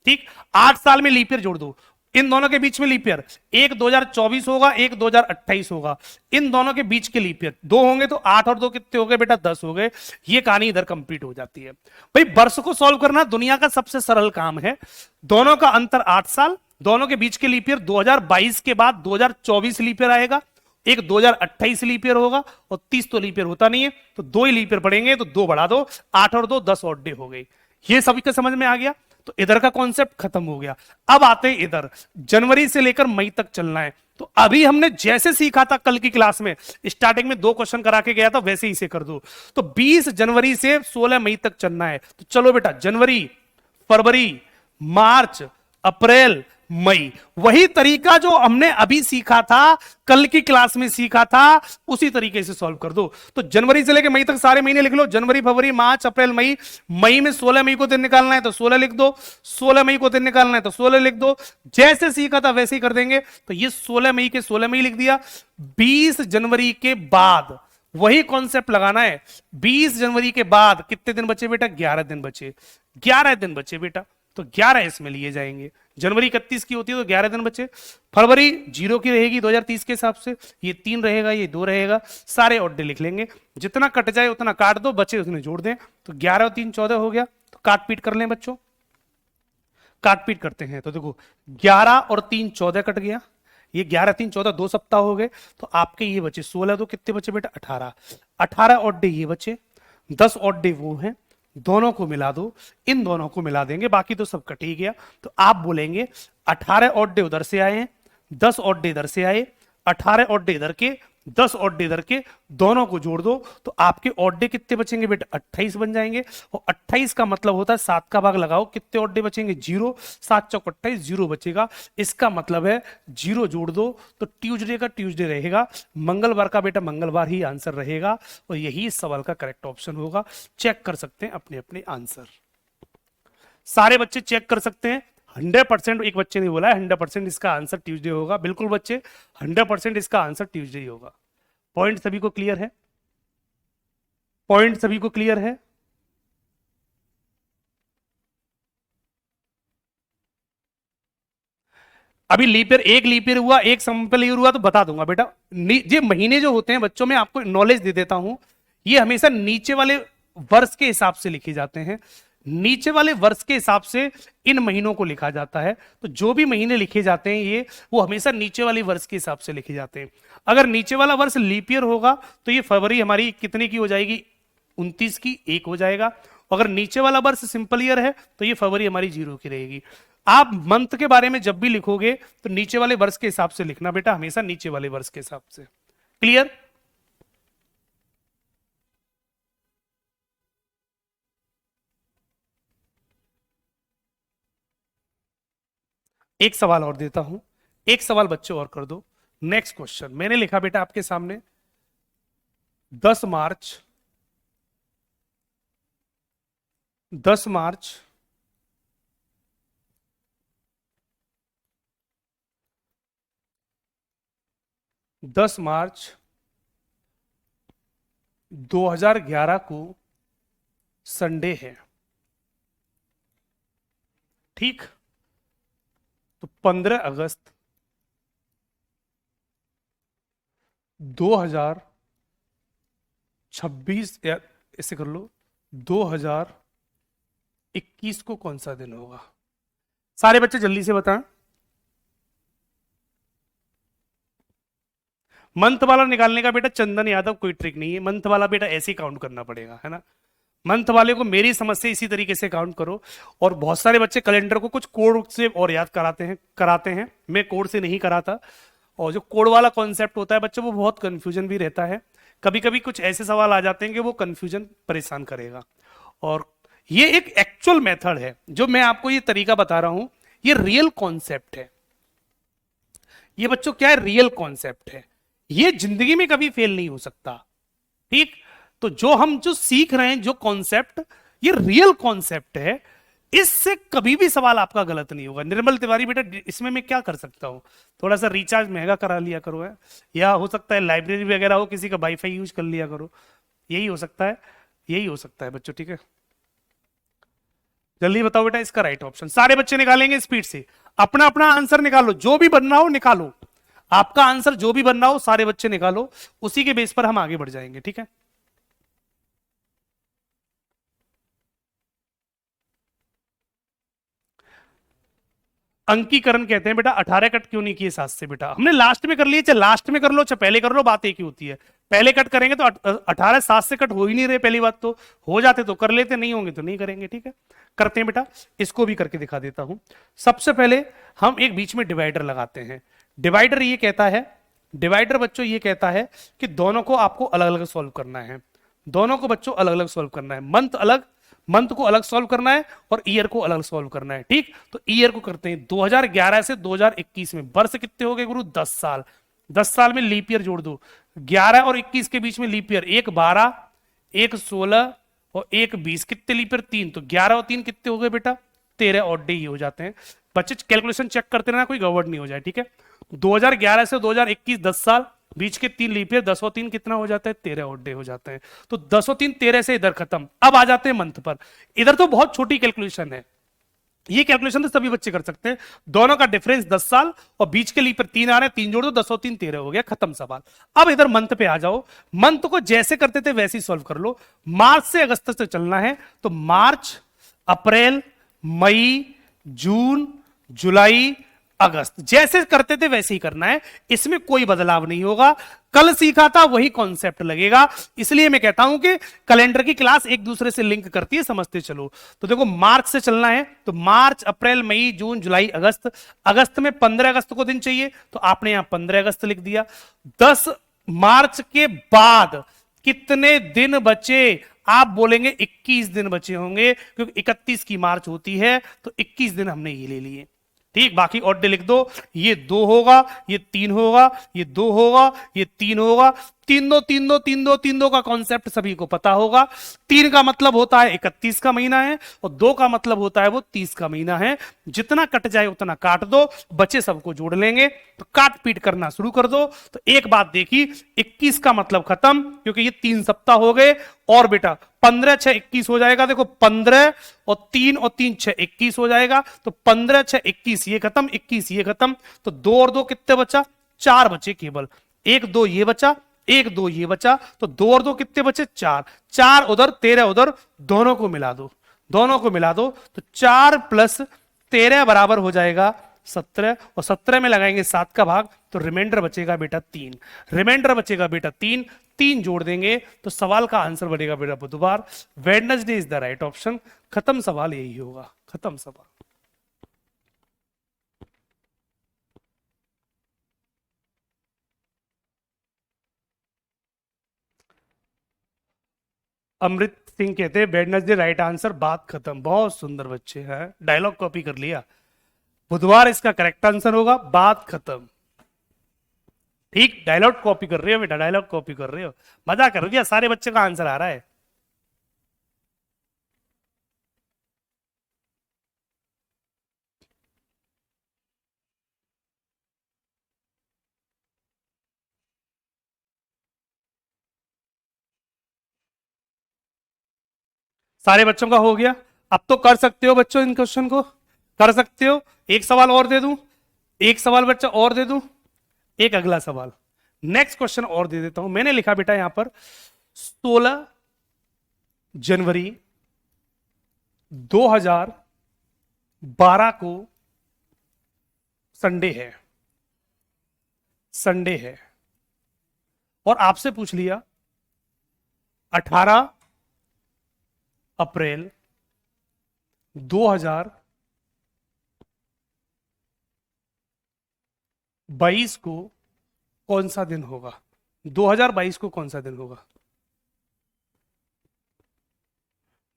ठीक। 8 साल में लीप ईयर जोड़ दो, इन दोनों के बीच में लीप ईयर, एक 2024 होगा, एक 2028 होगा, इन दोनों के बीच के लीप ईयर दो होंगे, तो 8 और 2 कितने हो गए बेटा, 10 हो गए। ये कहानी इधर कंप्लीट हो जाती है। भाई वर्ष को सॉल्व करना दुनिया का सबसे सरल काम है। दोनों का अंतर 8 साल, दोनों के बीच के लीप ईयर 2022 के बाद 2024 लीप ईयर आएगा, एक 2028 लीप ईयर होगा, और 30 तो लीप ईयर होता नहीं है, तो 2 ही लीप ईयर पड़ेंगे, तो 2 बढ़ा दो, 8 और 2 10 ऑड डे हो गई। ये सभी का समझ में आ गया, तो इधर का कॉन्सेप्ट खत्म हो गया। अब आते हैं इधर, जनवरी से लेकर मई तक चलना है। तो अभी हमने जैसे सीखा था कल की क्लास में, स्टार्टिंग में 2 क्वेश्चन करा के गया था, वैसे ही इसे कर दो। तो 20 जनवरी से 16 मई तक चलना है। तो चलो बेटा, जनवरी, फरवरी, मार्च, अप्रैल, मई, वही तरीका जो हमने अभी सीखा था, कल की क्लास में सीखा था, उसी तरीके से सॉल्व कर दो। तो जनवरी से लेकर मई तक सारे महीने लिख लो, जनवरी, फरवरी, मार्च, अप्रैल, मई। मई में 16 मई को दिन निकालना है तो 16 लिख दो, 16 मई को दिन निकालना है तो 16 लिख दो। जैसे सीखा था वैसे ही कर देंगे। तो ये 16 मई के 16 मई लिख दिया। 20 जनवरी के बाद वही कॉन्सेप्ट लगाना है। 20 जनवरी के बाद कितने दिन बचे बेटा, 11 दिन बचे, 11 दिन बचे बेटा, तो 11 इसमें लिए जाएंगे। जनवरी 31 की होती है तो 11 दिन बचे। फरवरी 0 की रहेगी 2030 के हिसाब से, ये 3 रहेगा, ये 2 रहेगा, सारे ऑड डे लिख लेंगे, जितना कट जाए उतना काट दो, बचे उसमें जोड़ दें। तो 11 और 3 14 हो गया। तो काट पीट कर लें बच्चों, काट पीट करते हैं। तो देखो 11 और 3 14 कट गया, ये 11 3 14 2 सप्ताह हो गए। तो आपके ये बचे 16, तो कितने बचे बेटा, 18। 18 ऑड डे ये बचे, 10 ऑड डे वो हैं, दोनों को मिला दो, इन दोनों को मिला देंगे, बाकी तो सब कट ही गया। तो आप बोलेंगे 18 ऑड डे उधर से आए हैं, 10 ऑड डे इधर से आए, 18 ऑड डे इधर के, 10 ऑड डे इधर के, दोनों को जोड़ दो, तो आपके ऑड डे कितने बचेंगे बेटा, 28 बन जाएंगे। और 28 का मतलब होता है 7 का भाग लगाओ, कितने ऑड डे बचेंगे, 0, 7 चौक 28, 0 बचेगा। इसका मतलब है 0 जोड़ दो तो ट्यूसडे का ट्यूसडे रहेगा, मंगलवार का बेटा मंगलवार ही आंसर रहेगा, और यही इस सवाल का करेक्ट ऑप्शन होगा। चेक कर सकते हैं अपने अपने आंसर, सारे बच्चे चेक कर सकते हैं। 100%, एक बच्चे ने बोला है 100% इसका आंसर ट्यूसडे होगा। बिल्कुल बच्चे, 100% इसका आंसर ट्यूसडे ही होगा। पॉइंट सभी को क्लियर है, पॉइंट सभी को क्लियर है। अभी लीप ईयर, एक लीप ईयर हुआ, एक सिंपल ईयर हुआ, तो बता दूंगा बेटा। ये महीने जो होते हैं बच्चों, में आपको नॉलेज दे देता हूं, ये हमेशा नीचे वाले वर्ष के हिसाब से लिखे जाते हैं। नीचे वाले वर्ष के हिसाब से इन महीनों को लिखा जाता है। तो जो भी महीने लिखे जाते हैं ये, वो हमेशा नीचे वाले वर्ष के हिसाब से लिखे जाते हैं। अगर नीचे वाला वर्ष लीप ईयर होगा तो ये फरवरी हमारी कितने की हो जाएगी, 29 की, 1 हो जाएगा। अगर नीचे वाला वर्ष सिंपल ईयर है तो ये फरवरी हमारी 0 की रहेगी। आप मंथ के बारे में जब भी लिखोगे तो नीचे वाले वर्ष के हिसाब से लिखना बेटा, हमेशा नीचे वाले वर्ष के हिसाब से। क्लियर? एक सवाल और देता हूं, एक सवाल बच्चों और कर दो। नेक्स्ट क्वेश्चन मैंने लिखा बेटा आपके सामने 10 मार्च 10 मार्च 10 मार्च 2011 को संडे है, ठीक। तो 15 अगस्त 2026 या ऐसे कर लो 2021 को कौन सा दिन होगा? सारे बच्चे जल्दी से बताएं। मंथ वाला निकालने का बेटा चंदन यादव कोई ट्रिक नहीं है, मंथ वाला बेटा ऐसे ही काउंट करना पड़ेगा, है ना। मंथ वाले को मेरी समझ से इसी तरीके से काउंट करो। और बहुत सारे बच्चे कैलेंडर को कुछ कोड से और याद कराते हैं, मैं कोड से नहीं कराता। और जो कोड वाला कॉन्सेप्ट होता है बच्चों, वो बहुत कंफ्यूजन भी रहता है। कभी कभी कुछ ऐसे सवाल आ जाते हैं कि वो कंफ्यूजन परेशान करेगा। और ये एक एक्चुअल मेथड है, जो मैं आपको ये तरीका बता रहा हूं, ये रियल कॉन्सेप्ट है। ये बच्चों क्या है? रियल कॉन्सेप्ट है। ये जिंदगी में कभी फेल नहीं हो सकता, ठीक। तो जो सीख रहे हैं, जो कॉन्सेप्ट, ये रियल कॉन्सेप्ट है। इससे कभी भी सवाल आपका गलत नहीं होगा। निर्मल तिवारी बेटा, इसमें मैं क्या कर सकता हूं? थोड़ा सा रिचार्ज महंगा करा लिया करो, है, या हो सकता है लाइब्रेरी वगैरह हो, किसी का वाईफाई यूज कर लिया करो। यही हो सकता है, यही हो सकता है बच्चों, ठीक है। जल्दी बताओ बेटा इसका राइट ऑप्शन। सारे बच्चे निकालेंगे स्पीड से, अपना अपना आंसर निकालो, जो भी बनना हो निकालो। आपका आंसर जो भी बनना हो सारे बच्चे निकालो, उसी के बेस पर हम आगे बढ़ जाएंगे, ठीक है। अंकीकरण कहते हैं बेटा। 18 कट क्यों नहीं किए 7 से? बेटा हमने लास्ट में कर लिए, चाहे लास्ट में कर लो चाहे पहले कर लो, बात एक ही होती है। पहले कट करेंगे तो 18 7 से कट हो ही नहीं रहे। पहली बात तो हो जाते तो कर लेते, नहीं होंगे तो नहीं करेंगे, ठीक है। करते हैं बेटा, इसको भी करके दिखा देता हूं। सबसे पहले हम एक बीच में डिवाइडर लगाते हैं। डिवाइडर ये कहता है, डिवाइडर बच्चों ये कहता है कि दोनों को आपको अलग अलग सॉल्व करना है। दोनों को बच्चों अलग अलग सॉल्व करना है। मंथ को अलग सॉल्व करना है और ईयर को अलग सॉल्व करना है, ठीक। तो ईयर को करते हैं। 2011 से 2021 में वर्ष कितने हो गए गुरु? 10 साल। 10 साल में लीप ईयर जोड़ दो। 11 और 21 के बीच में लीप ईयर, एक 12, एक 16 और एक 20। कितने लीप ईयर? 3। तो 11 और 3 कितने हो गए बेटा? 13 ऑड डे ही हो जाते हैं। बच्चे कैलकुलेशन चेक करते रहना, कोई गड़बड़ नहीं हो जाए, ठीक है। 2011 से 2021 10 साल, बीच के 3 लीप ईयर, 10 और 3 कितना हो जाता है? 13 ऑड डे हो जाते हैं। तो 10 और 3 13 से इधर खत्म। अब आ जाते हैं मंथ पर। इधर तो बहुत छोटी कैलकुलेशन है, ये कैलकुलेशन तो सभी बच्चे कर सकते हैं। दोनों का डिफरेंस 10 साल और बीच के लीप पर 3 आ रहे हैं, 3 जोड़ दो, 10 और 3 13 हो गया, खत्म सवाल। अब इधर मंथ पे आ जाओ। मंथ को जैसे करते थे वैसे ही सॉल्व कर लो। मार्च से अगस्त तक चलना है, तो मार्च, अप्रैल, मई, जून, जुलाई, अगस्त, जैसे करते थे वैसे ही करना है। इसमें कोई बदलाव नहीं होगा। कल सीखा था वही कॉन्सेप्ट लगेगा। इसलिए मैं कहता हूं कि कैलेंडर की क्लास एक दूसरे से लिंक करती है, समझते चलो। तो देखो मार्च से चलना है, तो मार्च, अप्रैल, मई, जून, जुलाई, अगस्त। अगस्त में 15 अगस्त को दिन चाहिए, तो आपने यहां 15 अगस्त लिख दिया। 10 मार्च के बाद कितने दिन बचे? आप बोलेंगे 21 दिन बचे होंगे, क्योंकि 31 की मार्च होती है, तो 21 दिन हमने ये ले लिए, ठीक। बाकी ऑड डे लिख दो। ये 2 होगा, ये 3 होगा, ये 2 होगा, ये 3 होगा। 3 2 3 2 3 2 3 2 का कॉन्सेप्ट सभी को पता होगा। 3 का मतलब होता है 31 का महीना है, और 2 का मतलब होता है वो 30 का महीना है। जितना कट जाए उतना काट दो, बचे सबको जोड़ लेंगे। तो काट पीट करना शुरू कर दो। तो एक बात देखी, 21 का मतलब खत्म, क्योंकि ये 3 सप्ताह हो गए। और बेटा 15 6 21 हो जाएगा। देखो 15 और 3 और 3 6 21 हो जाएगा। तो 15 6 21 ये खत्म, 21 ये खत्म। तो 2 और 2 कितने बचा? 4 बचे केवल। 1 2 ये बचा, 1 2 ये बचा। तो 2 और 2 कितने बचे? 4। 4 उधर, 13 उधर, दोनों को मिला दो, दोनों को मिला दो। तो 4 प्लस 13 बराबर हो जाएगा 17, और 17 में लगाएंगे 7 का भाग, तो रिमाइंडर बचेगा बेटा 3। रिमाइंडर बचेगा बेटा 3। 3 जोड़ देंगे तो सवाल का आंसर बनेगा बेटा बुधवार। Wednesday is the right option. खत्म सवाल, यही होगा, खत्म सवाल। अमृत सिंह कहते हैं वेडनेसडे राइट आंसर, बात खत्म। बहुत सुंदर बच्चे हैं, डायलॉग कॉपी कर लिया। बुधवार इसका करेक्ट आंसर होगा, बात खत्म। ठीक, डायलॉग कॉपी कर रहे हो बेटा, डायलॉग कॉपी कर रहे हो, मजा कर दिया, सारे बच्चे का आंसर आ रहा है। सारे बच्चों का हो गया। अब तो कर सकते हो बच्चों, इन क्वेश्चन को कर सकते हो। एक सवाल और दे दूं, एक सवाल बच्चा और दे दूं, एक अगला सवाल, नेक्स्ट क्वेश्चन और दे देता हूं। मैंने लिखा बेटा यहां पर 16 जनवरी 2012 को संडे है, संडे है, और आपसे पूछ लिया 18 अप्रैल 2022 को कौन सा दिन होगा, 2022 को कौन सा दिन होगा।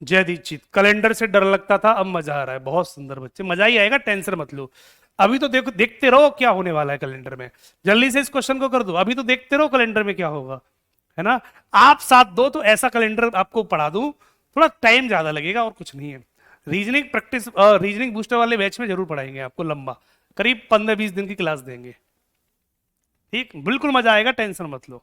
जय दीक्षित, कैलेंडर से डर लगता था अब मजा आ रहा है, बहुत सुंदर बच्चे, मजा ही आएगा, टेंशन मत लो। अभी तो देखो, देखते रहो क्या होने वाला है कैलेंडर में, जल्दी से इस क्वेश्चन को कर दो, अभी तो देखते रहो कैलेंडर में क्या होगा, है ना। आप साथ दो तो ऐसा कैलेंडर आपको पढ़ा दूं, थोड़ा टाइम ज्यादा लगेगा और कुछ नहीं है। रीजनिंग प्रैक्टिस, रीजनिंग बूस्टर वाले बैच में जरूर पढ़ाएंगे आपको, लंबा करीब 15-20 दिन की क्लास देंगे। ठीक, बिल्कुल मजा आएगा, टेंशन मत लो।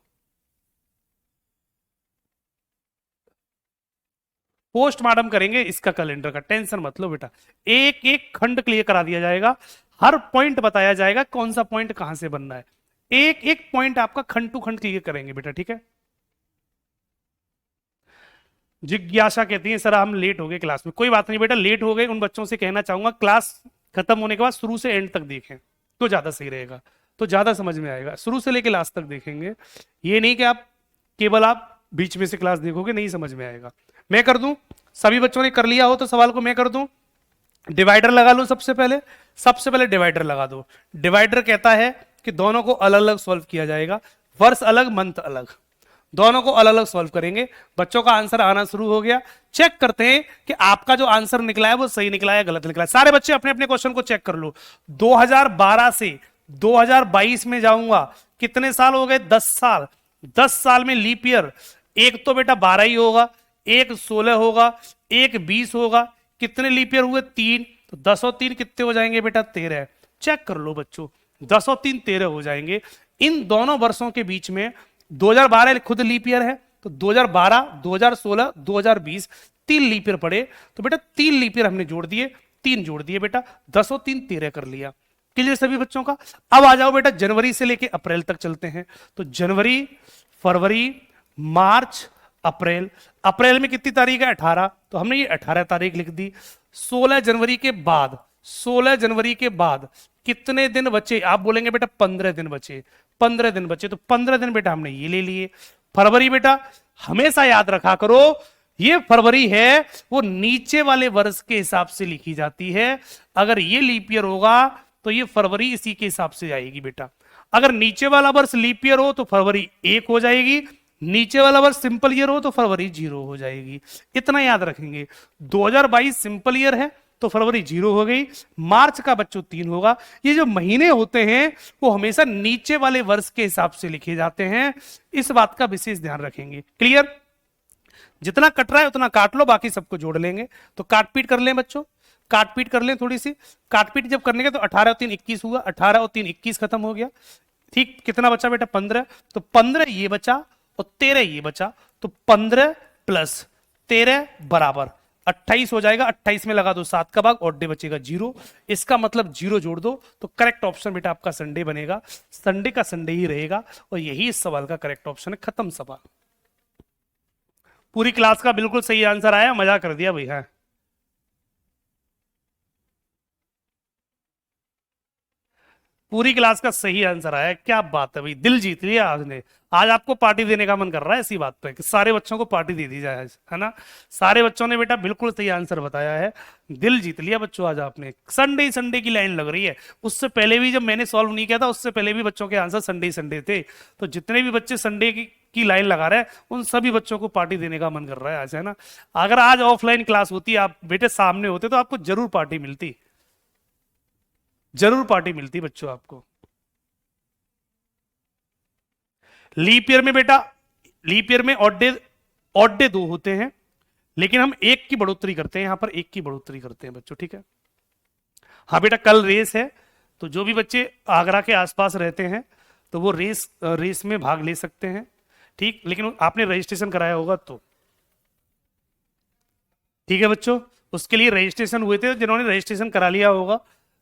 पोस्टमार्टम करेंगे इसका कैलेंडर का, टेंशन मत लो बेटा। एक एक खंड क्लियर करा दिया जाएगा, हर पॉइंट बताया जाएगा कौन सा पॉइंट कहां से बनना है, एक एक पॉइंट आपका खंड टू खंड क्लियर करेंगे बेटा, ठीक है। जिज्ञासा कहती है सर हम लेट हो गए क्लास में, कोई बात नहीं बेटा, लेट हो गए उन बच्चों से कहना चाहूंगा क्लास खत्म होने के बाद शुरू से एंड तक देखें तो ज्यादा सही रहेगा, तो ज्यादा समझ में आएगा, शुरू से लेकर लास्ट तक देखेंगे। ये नहीं कि आप केवल आप बीच में से क्लास देखोगे, नहीं समझ में आएगा। मैं कर दूं, सभी बच्चों ने कर लिया हो तो सवाल को मैं कर दूं। डिवाइडर लगा लो सबसे पहले डिवाइडर लगा दो। डिवाइडर कहता है कि दोनों को अलग अलग सॉल्व किया जाएगा, वर्ष अलग मंथ अलग, दोनों को अलग अलग सॉल्व करेंगे। बच्चों का आंसर आना शुरू हो गया, चेक करते हैं कि आपका जो आंसर निकला है वो सही निकला है गलत निकला है। सारे बच्चे अपने अपने क्वेश्चन को चेक कर लो। 2012 से 2022 में जाऊंगा, कितने साल हो गए, 10 साल। 10 साल में लीप ईयर, एक तो बेटा 12 ही होगा, एक 16 होगा, एक 20 होगा, कितने लीप ईयर हुए, 3, तो 10 और 3 कितने हो जाएंगे बेटा, 13। चेक कर लो बच्चों, 10 और 3 13 हो जाएंगे। इन दोनों वर्षों के बीच में 2012 खुद लीप ईयर है, तो 2012, 2016, 2020 3 लीप ईयर पड़े, तो बेटा 3 लीप ईयर हमने जोड़ दिए, 3 जोड़ दिए बेटा, 10 और 3 13 कर लिया। क्लियर सभी बच्चों का। अब आ जाओ बेटा जनवरी से लेके अप्रैल तक चलते हैं, तो जनवरी, फरवरी, मार्च, अप्रैल। अप्रैल में कितनी तारीख है, 18, तो हमने ये 18 तारीख लिख दी। 16 जनवरी के बाद, 16 जनवरी के बाद कितने दिन बचे, आप बोलेंगे बेटा 15 दिन बचे, 15 दिन बचे, तो 15 दिन बेटा हमने ये ले लिए। फरवरी बेटा हमेशा याद रखा करो, ये फरवरी है वो नीचे वाले वर्ष के हिसाब से लिखी जाती है। अगर ये लीप ईयर होगा तो ये फरवरी इसी के हिसाब से आएगी बेटा। अगर नीचे वाला वर्ष लीप ईयर हो तो फरवरी 1 हो जाएगी, नीचे वाला वर्ष सिंपल ईयर हो तो फरवरी 0 हो जाएगी। इतना याद रखेंगे। 2022 सिंपल ईयर है तो फरवरी 0 हो गई, मार्च का बच्चों 3 होगा। ये जो महीने होते हैं वो हमेशा नीचे वाले वर्ष के हिसाब से लिखे जाते हैं, इस बात का विशेष ध्यान रखेंगे। क्लियर, जितना कट रहा है उतना काट लो, बाकी सबको जोड़ लेंगे। तो काटपीट कर लें बच्चों, काटपीट कर लें थोड़ी सी। काटपीट जब करने के तो 18 और 3 21 हुआ, 18 और 3 21 खत्म हो गया। ठीक, कितना बचा बेटा, 15, तो 15 ये बचा और 13 ये बचा, तो 15 प्लस 13 बराबर 28 हो जाएगा। 28 में लगा दो 7 का भाग और डे बचेगा 0, इसका मतलब 0 जोड़ दो, तो करेक्ट ऑप्शन बेटा आपका संडे बनेगा। संडे का संडे ही रहेगा और यही इस सवाल का करेक्ट ऑप्शन है। खत्म सवाल। पूरी क्लास का बिल्कुल सही आंसर आया, मजा कर दिया भैया। पूरी क्लास का सही आंसर आया, क्या बात है भाई, दिल जीत लिया आपने। आज आपको पार्टी देने का मन कर रहा है इसी बात पे कि सारे बच्चों को पार्टी दे दी जाए आज, है ना। सारे बच्चों ने बेटा बिल्कुल सही आंसर बताया है, दिल जीत लिया बच्चों आज आपने। संडे संडे की लाइन लग रही है, उससे पहले भी जब मैंने सॉल्व नहीं किया था उससे पहले भी बच्चों के आंसर संडे संडे थे। तो जितने भी बच्चे संडे की लाइन लगा रहे हैं उन सभी बच्चों को पार्टी देने का मन कर रहा है आज, है ना। अगर आज ऑफलाइन क्लास होती, आप बेटे सामने होते तो आपको जरूर पार्टी मिलती। जरूर पार्टी मिलती बच्चों आपको। लीप ईयर में बेटा, लीप ईयर में ऑड डे 2 होते हैं, लेकिन हम एक की बढ़ोतरी करते हैं, यहां पर एक की बढ़ोतरी करते हैं बच्चों, ठीक है। हाँ बेटा, कल रेस है, तो जो भी बच्चे आगरा के आसपास रहते हैं तो वो रेस में भाग ले सकते हैं, ठीक। लेकिन आपने रजिस्ट्रेशन कराया होगा तो ठीक है बच्चों, उसके लिए रजिस्ट्रेशन हुए थे, जिन्होंने रजिस्ट्रेशन करा लिया होगा।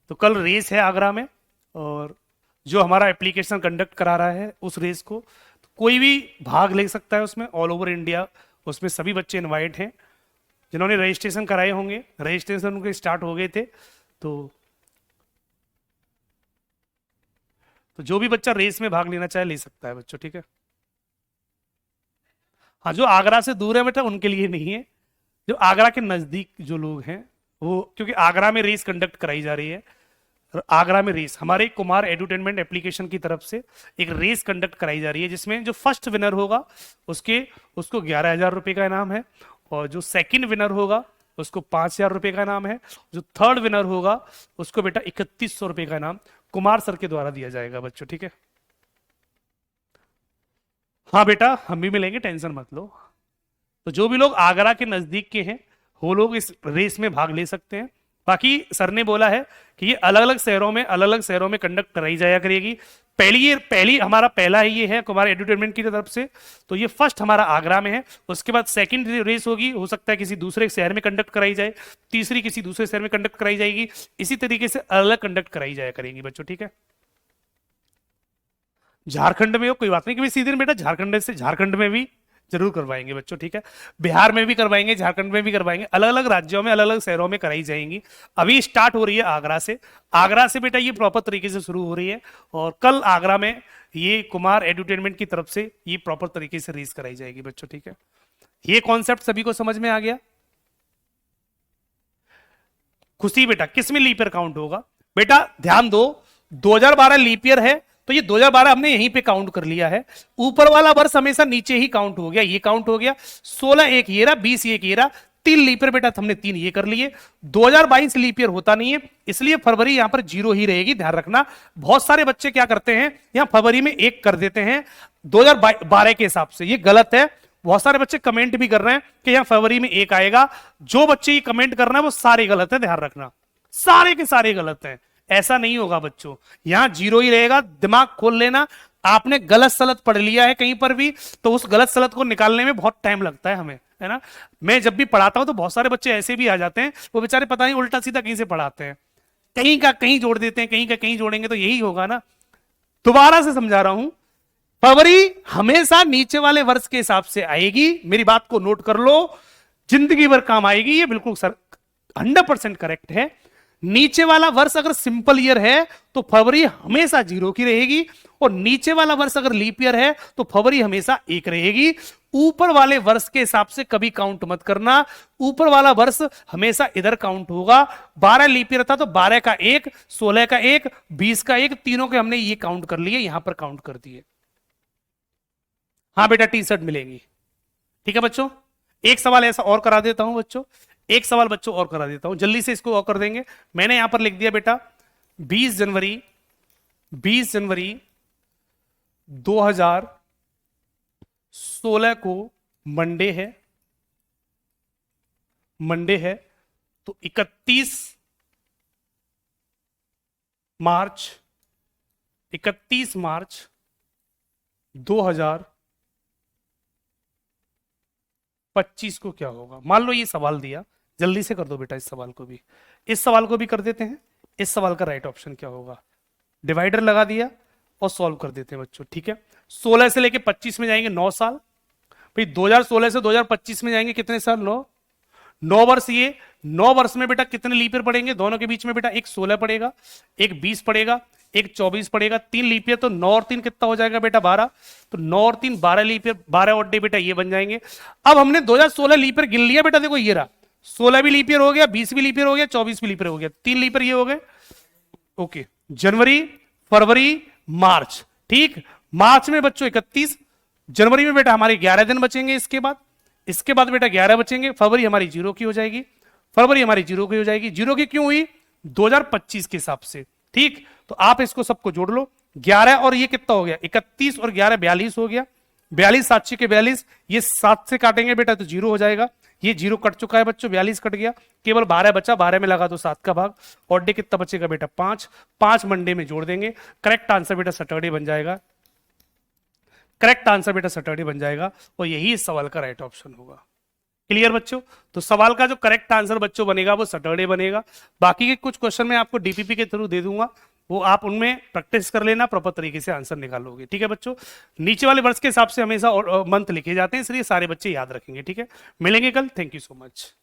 तो कल रेस है आगरा में, और जो हमारा एप्लीकेशन कंडक्ट करा रहा है उस रेस को तो कोई भी भाग ले सकता है उसमें, ऑल ओवर इंडिया। उसमें सभी बच्चे इनवाइट हैं जिन्होंने रजिस्ट्रेशन कराए होंगे, रजिस्ट्रेशन उनके स्टार्ट हो गए थे। तो जो भी बच्चा रेस में भाग लेना चाहे ले सकता है बच्चों, ठीक है। हाँ, जो आगरा से दूर है बेटा उनके लिए नहीं है, जो आगरा के नजदीक जो लोग हैं वो, क्योंकि आगरा में रेस कंडक्ट कराई जा रही है। आगरा में रेस हमारे कुमार एडुटेनमेंट एप्लीकेशन की तरफ से एक रेस कंडक्ट कराई जा रही है, जिसमें जो फर्स्ट विनर होगा उसको 11,000 रुपए का इनाम है, और जो सेकंड विनर होगा उसको 5,000 रुपए का इनाम है, जो थर्ड विनर होगा उसको बेटा 3100 रुपए का इनाम कुमार सर के द्वारा दिया जाएगा बच्चों, ठीक है। हाँ बेटा, हम भी मिलेंगे, टेंशन मत लो। तो जो भी लोग आगरा के नजदीक के हैं वो लोग इस रेस में भाग ले सकते हैं। बाकी सर ने बोला है कि ये अलग अलग शहरों में कंडक्ट कराई जाया करेगी। पहली हमारा पहला ही ये है कुमार एडुटेनमेंट की तरफ से, तो ये फर्स्ट हमारा आगरा में है। उसके बाद सेकंड रेस होगी, हो सकता है किसी दूसरे शहर में कंडक्ट कराई जाए, तीसरी किसी दूसरे शहर में कंडक्ट कराई जाएगी, इसी तरीके से अलग कंडक्ट कराई जाया करेंगी बच्चों, ठीक है। झारखंड में हो कोई बात नहीं, कि सीधे बेटा झारखंड में भी जरूर करवाएंगे बच्चों, ठीक है। बिहार में भी करवाएंगे, झारखंड में भी करवाएंगे, अलग अलग राज्यों में अलग अलग शहरों में कराई जाएंगी। अभी स्टार्ट हो रही है आगरा से बेटा ये प्रॉपर तरीके से शुरू हो रही है, और कल आगरा में ये कुमार एडुटेनमेंट की तरफ से ये प्रॉपर तरीके से रेस कराई जाएगी बच्चों, ठीक है। ये कॉन्सेप्ट सभी को समझ में आ गया? खुशी बेटा, किस में लीप ईयर काउंट होगा? बेटा ध्यान दो, 2012 लीप ईयर है, तो ये 2012 हमने यहीं पे काउंट कर लिया है। ऊपर वाला वर्ष हमेशा नीचे ही काउंट हो गया, ये काउंट हो गया। 16 एक ये रहा, 20 एक ये रहा, 3 लीप ईयर बेटा हमने 3 ये कर लिए। 2022 लीप ईयर होता नहीं है, इसलिए फरवरी यहां पर 0 ही रहेगी, ध्यान रखना। बहुत सारे बच्चे क्या करते हैं, यहां फरवरी में 1 कर देते हैं 2012 के हिसाब से, ये गलत है। बहुत सारे बच्चे कमेंट भी कर रहे हैं कि यहां फरवरी में 1 आएगा। जो बच्चे ये कमेंट कर रहे हैं वो सारे गलत है, ध्यान रखना, सारे के सारे गलत हैं। ऐसा नहीं होगा बच्चों, यहां 0 ही रहेगा, दिमाग खोल लेना। आपने गलत सलत पढ़ लिया है कहीं पर भी, तो उस गलत सलत को निकालने में बहुत टाइम लगता है हमें, है ना। मैं जब भी पढ़ाता हूं तो बहुत सारे बच्चे ऐसे भी आ जाते हैं, वो बेचारे पता नहीं उल्टा सीधा कहीं से पढ़ाते हैं, कहीं का कहीं जोड़ देते हैं, कहीं का कहीं जोड़ेंगे, तो यही होगा ना। दोबारा से समझा रहा हूं, फरवरी हमेशा नीचे वाले वर्ष के हिसाब से आएगी, मेरी बात को नोट कर लो, जिंदगी भर काम आएगी, ये बिल्कुल सर 100% करेक्ट है। नीचे वाला वर्ष अगर सिंपल ईयर है तो फरवरी हमेशा 0 की रहेगी, और नीचे वाला वर्ष अगर लीप ईयर है तो फरवरी हमेशा 1 रहेगी। ऊपर वाले वर्ष के हिसाब से कभी काउंट मत करना, ऊपर वाला वर्ष हमेशा इधर काउंट होगा। 12 लीप ईयर था तो 12 का 1, 16 का 1, 20 का 1, तीनों के हमने ये काउंट कर लिए, यहां पर काउंट कर दिए। हाँ बेटा, टी शर्ट मिलेगी, ठीक है बच्चों। एक सवाल ऐसा और करा देता हूं बच्चों, एक सवाल बच्चों और करा देता हूं, जल्दी से इसको और कर देंगे। मैंने यहां पर लिख दिया बेटा 20 जनवरी 2016 को मंडे है, तो 31 मार्च 2025 को क्या होगा। मान लो ये सवाल दिया, जल्दी से कर दो बेटा इस सवाल को भी, इस सवाल को भी कर देते हैं। इस सवाल का राइट ऑप्शन क्या होगा, डिवाइडर लगा दिया और सॉल्व कर देते हैं बच्चों, ठीक है। 16 से लेके 25 में जाएंगे 9 साल, भाई 2016 से 2025 में जाएंगे कितने साल, 9 वर्ष। ये 9 वर्ष में बेटा कितने लीप ईयर पड़ेंगे, दोनों के बीच में बेटा एक 16 पड़ेगा, एक 20 पड़ेगा, एक 24 पड़ेगा, 3 लीप ईयर, तो 9 और 3 कितना हो जाएगा बेटा 12, तो 9 और 3 12 लीप ईयर, 12 और डे बेटा ये बन जाएंगे। अब हमने 2016 लीप ईयर गिन लिया बेटा, देखो ये रहा, 16 भी लीप ईयर हो गया, 20 भी लीप ईयर हो गया, 24 भी लीप ईयर हो गया, 3 लीप ईयर ये हो गए। ओके, जनवरी, फरवरी, मार्च, ठीक। मार्च में बच्चों 31, जनवरी में बेटा हमारे 11 दिन बचेंगे, इसके बाद बेटा 11 बचेंगे, फरवरी हमारी 0 की हो जाएगी, 0 की हो जाएगी। 0 की क्यों हुई, 2025 के हिसाब से, ठीक, तो आप इसको सबको जोड़ लो। 11 और ये कितना हो गया, 31 और 11 42 हो गया। 42 7 के 42, ये 7 से काटेंगे बेटा तो 0 हो जाएगा, ये 0 कट चुका है बच्चों, 42 कट गया, केवल 12 बचा, 12 में लगा दो 7 का भाग, और डे कितना बचेगा बेटा 5, 5 मंडे में जोड़ देंगे। करेक्ट आंसर बेटा सैटरडे बन जाएगा, करेक्ट आंसर बेटा सैटरडे बन जाएगा, और यही इस सवाल का राइट ऑप्शन होगा। क्लियर बच्चों, तो सवाल का जो करेक्ट आंसर बच्चों बनेगा वो सैटरडे बनेगा। बाकी के कुछ क्वेश्चन मैं आपको डीपीपी के थ्रू दे दूंगा, वो आप उनमें प्रैक्टिस कर लेना, प्रॉपर तरीके से आंसर निकालोगे। ठीक है बच्चों, नीचे वाले वर्ष के हिसाब से हमेशा मंथ लिखे जाते हैं, इसलिए सारे बच्चे याद रखेंगे। ठीक है, मिलेंगे कल, थैंक यू सो मच।